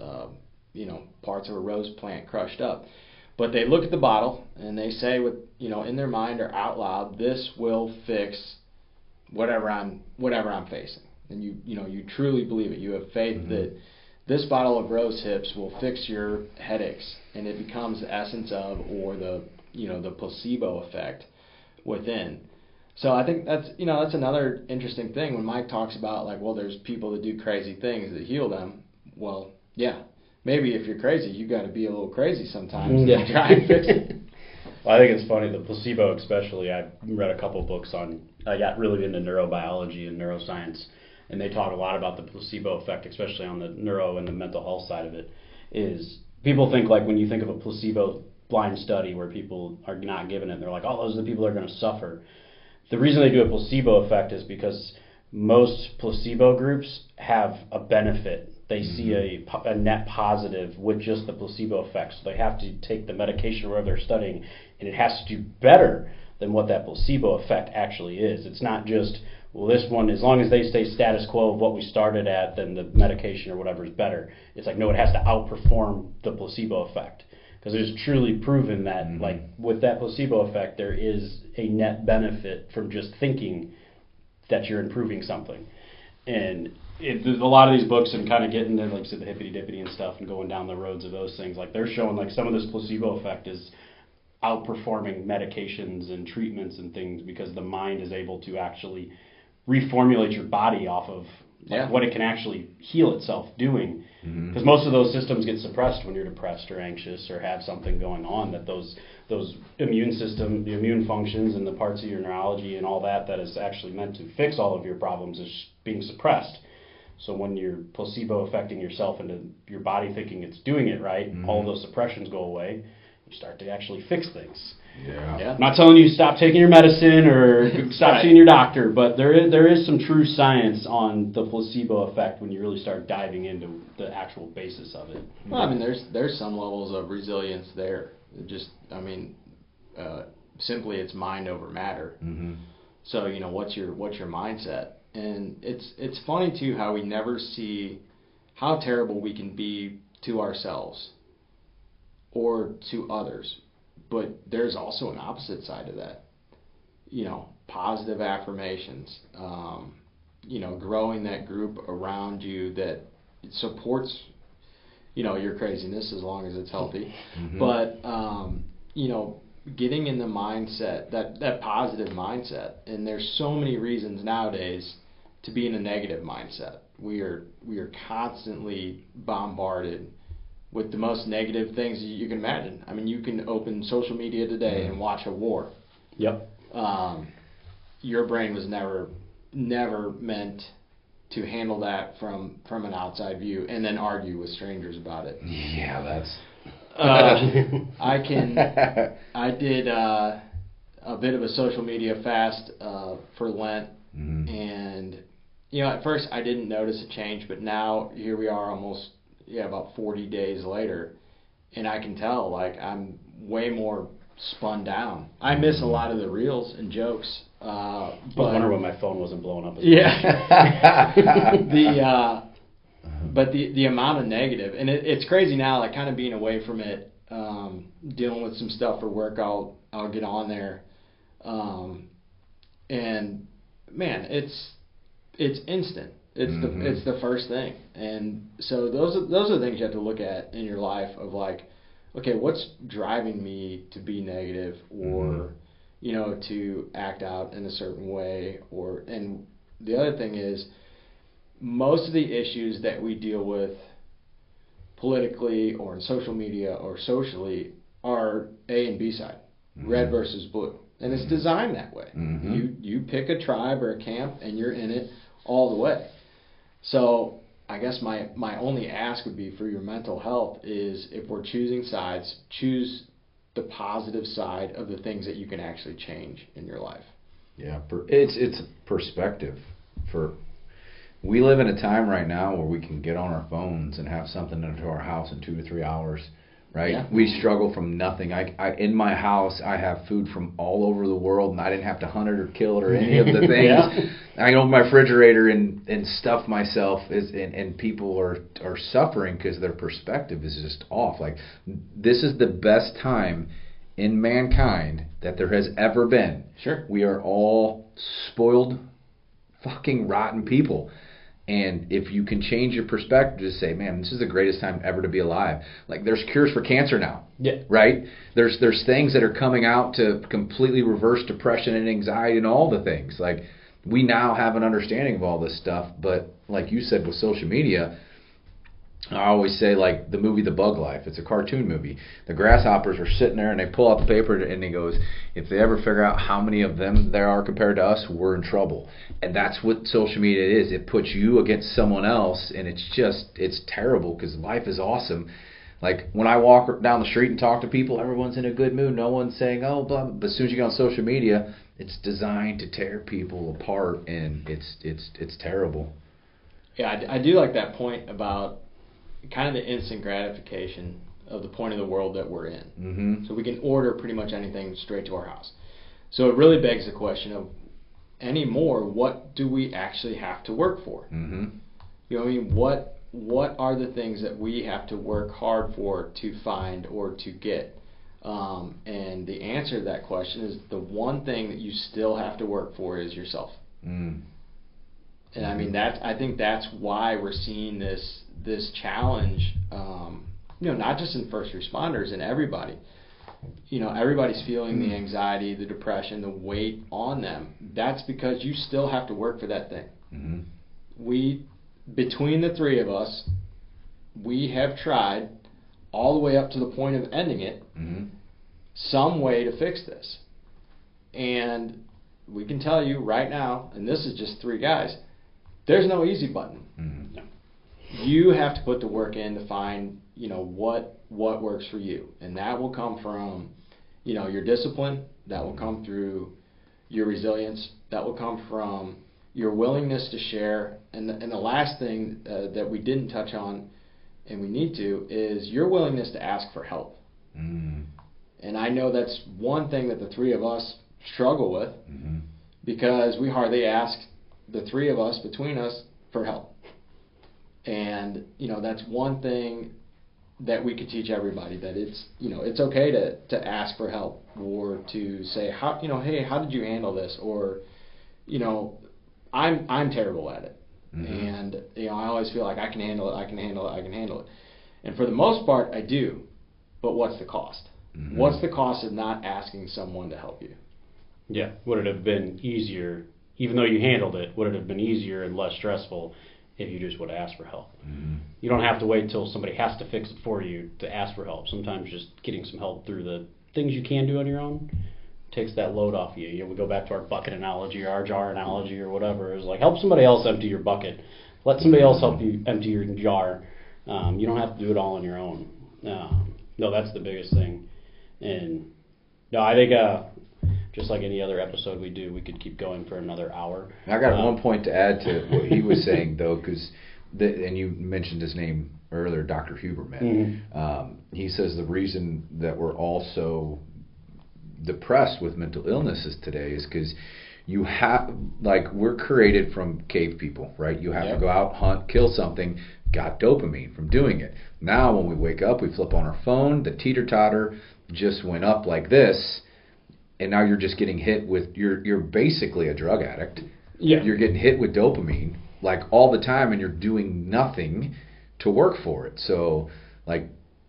S4: parts of a rose plant crushed up. But they look at the bottle and they say, with in their mind or out loud, this will fix whatever I'm facing. And you truly believe it. You have faith that this bottle of rose hips will fix your headaches, and it becomes the essence of, or the placebo effect within. So I think that's another interesting thing when Mike talks about, like, well, there's people that do crazy things that heal them. Well, yeah, maybe if you're crazy, you got to be a little crazy sometimes to try and fix it.
S5: Well, I think it's funny, the placebo especially. I read a couple books I got really into neurobiology and neuroscience, and they talk a lot about the placebo effect, especially on the neuro and the mental health side of it. Is people think, like, when you think of a placebo blind study where people are not given it, they're like, oh, those are the people that are going to suffer. The reason they do a placebo effect is because most placebo groups have a benefit. They see a net positive with just the placebo effect. So they have to take the medication or whatever they're studying, and it has to do better than what that placebo effect actually is. It's not just, well, this one, as long as they stay status quo of what we started at, then the medication or whatever is better. It's like, no, it has to outperform the placebo effect. Because it's truly proven that, like, with that placebo effect, there is a net benefit from just thinking that you're improving something. And a lot of these books and kind of getting there, like you said, the hippity-dippity and stuff, and going down the roads of those things, like, they're showing, like, some of this placebo effect is outperforming medications and treatments and things because the mind is able to actually reformulate your body off of what it can actually heal itself doing. Because most of those systems get suppressed when you're depressed or anxious or have something going on, that those immune system, the immune functions and the parts of your neurology and all that is actually meant to fix all of your problems is being suppressed. So when you're placebo affecting yourself into your body thinking it's doing it right, all those suppressions go away. You start to actually fix things.
S3: Yeah.
S5: I'm not telling you stop taking your medicine or stop seeing your doctor, but there is some true science on the placebo effect when you really start diving into the actual basis of it.
S4: Well, I mean, there's some levels of resilience there. Simply it's mind over matter. So, what's your mindset? And it's funny too how we never see how terrible we can be to ourselves or to others. But there's also an opposite side to that. Positive affirmations, growing that group around you that supports, your craziness as long as it's healthy. But, getting in the mindset, that positive mindset. And there's so many reasons nowadays to be in a negative mindset. We are constantly bombarded with the most negative things you can imagine. I mean, you can open social media today and watch a war.
S5: Yep.
S4: Your brain was never meant to handle that from an outside view and then argue with strangers about it.
S3: Yeah, that's...
S4: I did a bit of a social media fast for Lent, and at first I didn't notice a change, but now here we are almost about 40 days later, and I can tell, like, I'm way more spun down. I miss a lot of the reels and jokes.
S5: I was wondering why my phone wasn't blowing up.
S4: But the amount of negative, and it's crazy now, like, kind of being away from it, dealing with some stuff for work, I'll get on there, and man, it's instant. It's the first thing, and so those are the things you have to look at in your life of, like, okay, what's driving me to be negative or to act out in a certain way, and the other thing is most of the issues that we deal with politically or in social media or socially are A and B side, red versus blue, and it's designed that way. You pick a tribe or a camp and you're in it all the way. So I guess my only ask would be for your mental health is, if we're choosing sides, choose the positive side of the things that you can actually change in your life.
S3: Yeah, it's perspective. We live in a time right now where we can get on our phones and have something into our house in 2 to 3 hours, right? Yeah. We struggle from nothing. I in my house, I have food from all over the world, and I didn't have to hunt it or kill it or any of the things. I can open my refrigerator and stuff myself, and people are suffering because their perspective is just off. Like, this is the best time in mankind that there has ever been.
S4: Sure.
S3: We are all spoiled, fucking rotten people. And if you can change your perspective to say, man, this is the greatest time ever to be alive. Like, there's cures for cancer now.
S5: Yeah.
S3: Right? There's things that are coming out to completely reverse depression and anxiety and all the things. Like, we now have an understanding of all this stuff. But like you said with social media, I always say, like, the movie The Bug Life. It's a cartoon movie. The grasshoppers are sitting there, and they pull out the paper, and he goes, if they ever figure out how many of them there are compared to us, we're in trouble. And that's what social media is. It puts you against someone else, and it's terrible because life is awesome. Like, when I walk down the street and talk to people, everyone's in a good mood. No one's saying, oh, blah, blah. But as soon as you get on social media, it's designed to tear people apart, and it's terrible.
S4: Yeah, I do like that point about kind of the instant gratification of the point of the world that we're in.
S3: Mm-hmm.
S4: So we can order pretty much anything straight to our house. So it really begs the question of, anymore, what do we actually have to work for?
S3: Mm-hmm.
S4: You know what I mean? What are the things that we have to work hard for to find or to get? And the answer to that question is the one thing that you still have to work for is yourself.
S3: Mm.
S4: And I mean, I think that's why we're seeing this challenge, not just in first responders and everybody. Everybody's feeling the anxiety, the depression, the weight on them. That's because you still have to work for that thing.
S3: Mm-hmm.
S4: Between the three of us, we have tried all the way up to the point of ending it,
S3: mm-hmm.
S4: some way to fix this. And we can tell you right now, and this is just three guys, there's no easy button.
S3: Mm-hmm.
S4: No. You have to put the work in to find, what works for you. And that will come from, your discipline. That will come through your resilience. That will come from your willingness to share. And the last thing that we didn't touch on, and we need to, is your willingness to ask for help.
S3: Mm-hmm.
S4: And I know that's one thing that the three of us struggle with,
S3: mm-hmm.
S4: because we hardly ask the three of us between us for help. And that's one thing that we could teach everybody, that it's okay to ask for help, or to say, hey, how did you handle this? Or I'm terrible at it.
S3: Mm-hmm.
S4: And I always feel like I can handle it. And for the most part I do. But what's the cost?
S3: Mm-hmm.
S4: What's the cost of not asking someone to help you?
S5: Yeah, would it have been easier, even though you handled it, would it have been easier and less stressful if you just would have asked for help?
S3: Mm-hmm.
S5: You don't have to wait until somebody has to fix it for you to ask for help. Sometimes just getting some help through the things you can do on your own takes that load off you. We go back to our bucket analogy or our jar analogy or whatever. It's like, help somebody else empty your bucket. Let somebody else help you empty your jar. You don't have to do it all on your own. No, that's the biggest thing. And no, I think just like any other episode we do, we could keep going for another hour.
S3: I got one point to add to what he was saying, though, because and you mentioned his name earlier, Dr. Huberman.
S5: Mm-hmm.
S3: He says the reason that we're all so depressed with mental illnesses today is because you have, we're created from cave people, right? You have to go out, hunt, kill something, got dopamine from doing it. Now when we wake up, we flip on our phone, the teeter-totter just went up like this, and now you're just getting hit with, you're basically a drug addict.
S5: Yeah.
S3: You're getting hit with dopamine all the time, and you're doing nothing to work for it. So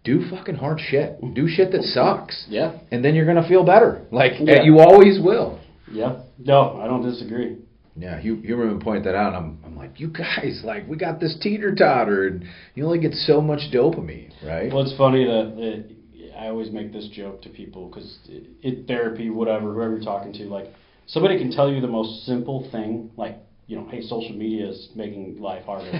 S3: do fucking hard shit. Do shit that sucks.
S4: Yeah.
S3: And then you're going to feel better. You always will.
S5: Yeah. No, I don't disagree.
S3: Yeah, Huberman pointed that out, and I'm like, you guys, we got this teeter-totter, and you only get so much dopamine, right?
S5: Well, it's funny that I always make this joke to people, because in therapy, whatever, whoever you're talking to, somebody can tell you the most simple thing, hey, social media is making life harder.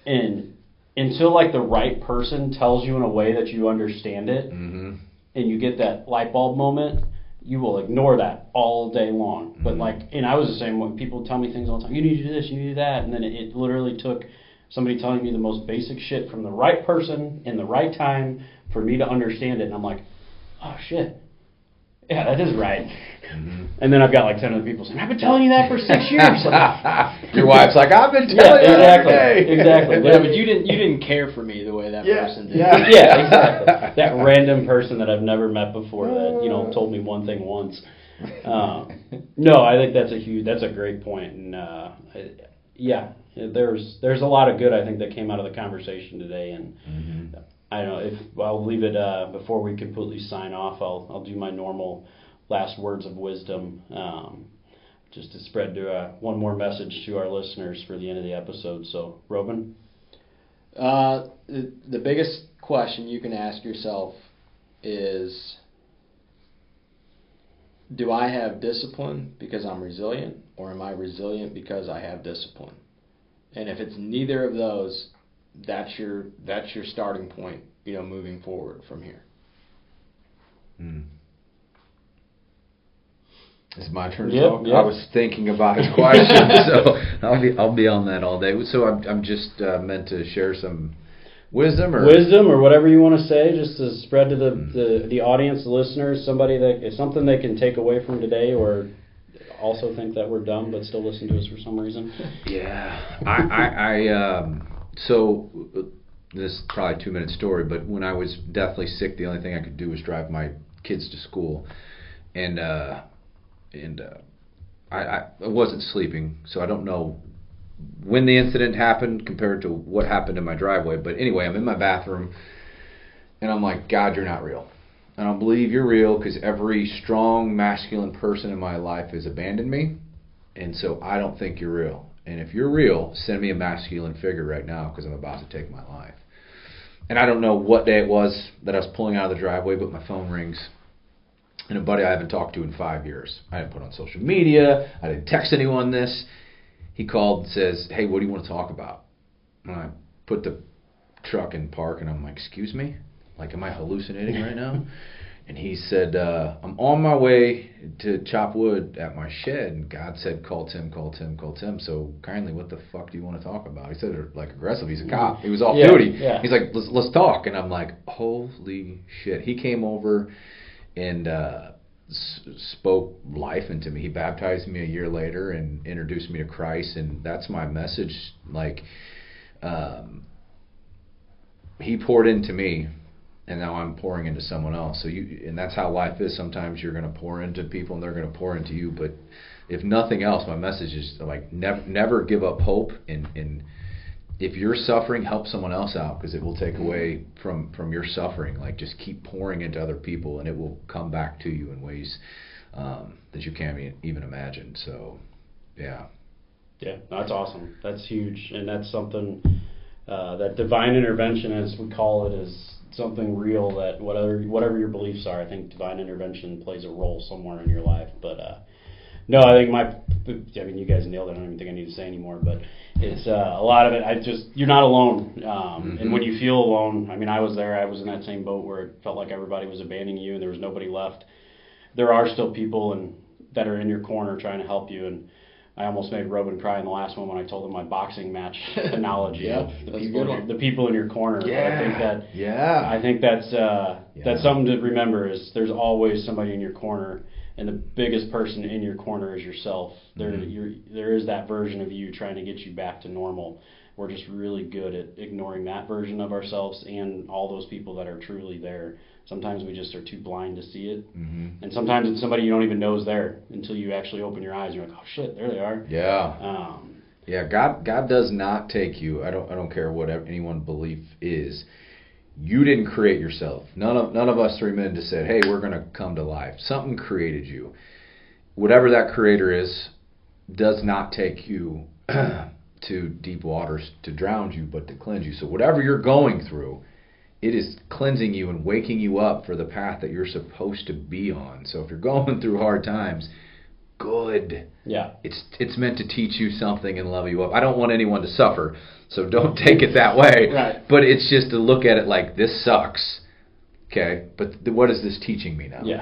S5: And until, the right person tells you in a way that you understand it,
S3: mm-hmm.
S5: and you get that light bulb moment, you will ignore that all day long. But and I was the same way. People tell me things all the time. You need to do this, you need to do that. And then it literally took somebody telling me the most basic shit from the right person in the right time for me to understand it. And I'm like, oh shit. Yeah, that is right.
S3: Mm-hmm.
S5: And then I've got 10 other people saying, I've been telling you that for 6 years.
S3: Your wife's like, I've been telling you that.
S5: Exactly.
S4: Yeah, but you didn't care for me the way that person did.
S5: Yeah, exactly. That random person that I've never met before that, told me one thing once. No, I think that's a great point. And there's a lot of good, I think, that came out of the conversation today, and I don't know if I'll leave it before we completely sign off. I'll do my normal last words of wisdom, just to spread one more message to our listeners for the end of the episode. So, Robben?
S4: The biggest question you can ask yourself is, do I have discipline because I'm resilient, or am I resilient because I have discipline? And if it's neither of those, that's your starting point, moving forward from here.
S3: It's my turn to talk. Yep. I was thinking about his question, so I'll be on that all day. So I'm just meant to share some wisdom or
S5: whatever you want to say, just to spread to the audience, the listeners, somebody that is something they can take away from today, or also think that we're dumb but still listen to us for some reason.
S3: Yeah, so this is probably a 2-minute story, but when I was deathly sick, the only thing I could do was drive my kids to school, and I wasn't sleeping, so I don't know when the incident happened compared to what happened in my driveway. But anyway, I'm in my bathroom, and I'm like, God, you're not real. I don't believe you're real, because every strong, masculine person in my life has abandoned me, and so I don't think you're real. And if you're real, send me a masculine figure right now, because I'm about to take my life. And I don't know what day it was that I was pulling out of the driveway, but my phone rings. And a buddy I haven't talked to in 5 years. I didn't put on social media. I didn't text anyone this. He called and says, hey, what do you want to talk about? And I put the truck in park, and I'm like, excuse me? Like, am I hallucinating right now? And he said, I'm on my way to chop wood at my shed. And God said, call Tim. So kindly, what the fuck do you want to talk about? He said it like aggressive. He's a cop. He was off duty. Yeah. He's like, let's talk. And I'm like, holy shit. He came over and spoke life into me. He baptized me a year later and introduced me to Christ, and that's my message. Like, he poured into me, and now I'm pouring into someone else. So and that's how life is. Sometimes you're going to pour into people, and they're going to pour into you. But if nothing else, my message is like never give up hope, and if you're suffering, help someone else out, because it will take away from your suffering. Like, just keep pouring into other people, and it will come back to you in ways that you can't even imagine. So, yeah.
S5: Yeah, that's awesome. That's huge, and that's something that divine intervention, as we call it, is something real. That whatever your beliefs are, I think divine intervention plays a role somewhere in your life. But no, I think you guys nailed it. I don't even think I need to say anymore, but it's a lot of it. You're not alone. And when you feel alone, I mean, I was there. I was in that same boat where it felt like everybody was abandoning you and there was nobody left. There are still people that are in your corner trying to help you. And I almost made Robben cry in the last one when I told him my boxing match analogy of the people in your corner.
S3: Yeah.
S5: I think that's something to remember, is there's always somebody in your corner. And the biggest person in your corner is yourself. There is that version of you trying to get you back to normal. We're just really good at ignoring that version of ourselves and all those people that are truly there. Sometimes we just are too blind to see it. And sometimes it's somebody you don't even know is there until you actually open your eyes and you're like, oh shit, there they are.
S3: Yeah. God does not take you. I don't care what anyone's belief is. You didn't create yourself. None of us 3 men just said, hey, we're going to come to life. Something created you. Whatever that creator is does not take you to deep waters to drown you, but to cleanse you. So whatever you're going through, it is cleansing you and waking you up for the path that you're supposed to be on. So if you're going through hard times, good.
S5: Yeah.
S3: It's meant to teach you something and level you up. I don't want anyone to suffer, so don't take it that way.
S5: Right.
S3: But it's just to look at it like, this sucks. Okay, but what is this teaching me now?
S5: Yeah.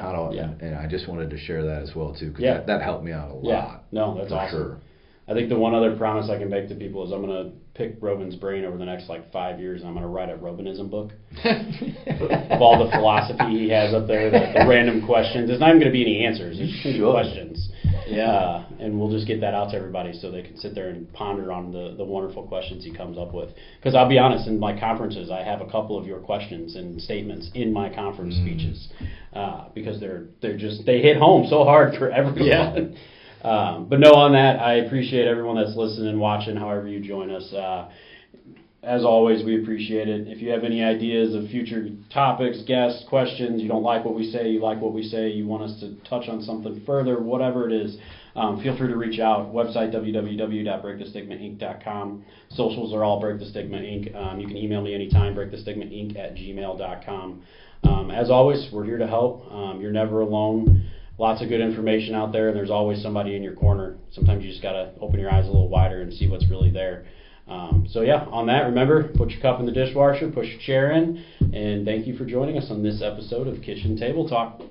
S3: And I just wanted to share that as well too, because that helped me out a lot.
S5: Yeah. No, that's awesome. Sure. I think the one other promise I can make to people is I'm going to pick Robben's brain over the next 5 years, and I'm going to write a Robbenism book of all the philosophy he has up there, the random questions. There's not even going to be any answers. It's just questions. Yeah. And we'll just get that out to everybody so they can sit there and ponder on the wonderful questions he comes up with. Because I'll be honest, in my conferences, I have a couple of your questions and statements in my conference speeches because they hit home so hard for everyone. But no, on that, I appreciate everyone that's listening and watching, however you join us. As always, we appreciate it. If you have any ideas of future topics, guests, questions, you don't like what we say, you like what we say, you want us to touch on something further, whatever it is, feel free to reach out. Website, www.breakthestigmainc.com. Socials are all Break the Stigma Inc. You can email me anytime, breakthestigmainc@gmail.com. As always, we're here to help. You're never alone. Lots of good information out there, and there's always somebody in your corner. Sometimes you just got to open your eyes a little wider and see what's really there. So yeah, on that, remember, put your cup in the dishwasher, push your chair in, and thank you for joining us on this episode of Kitchen Table Talk.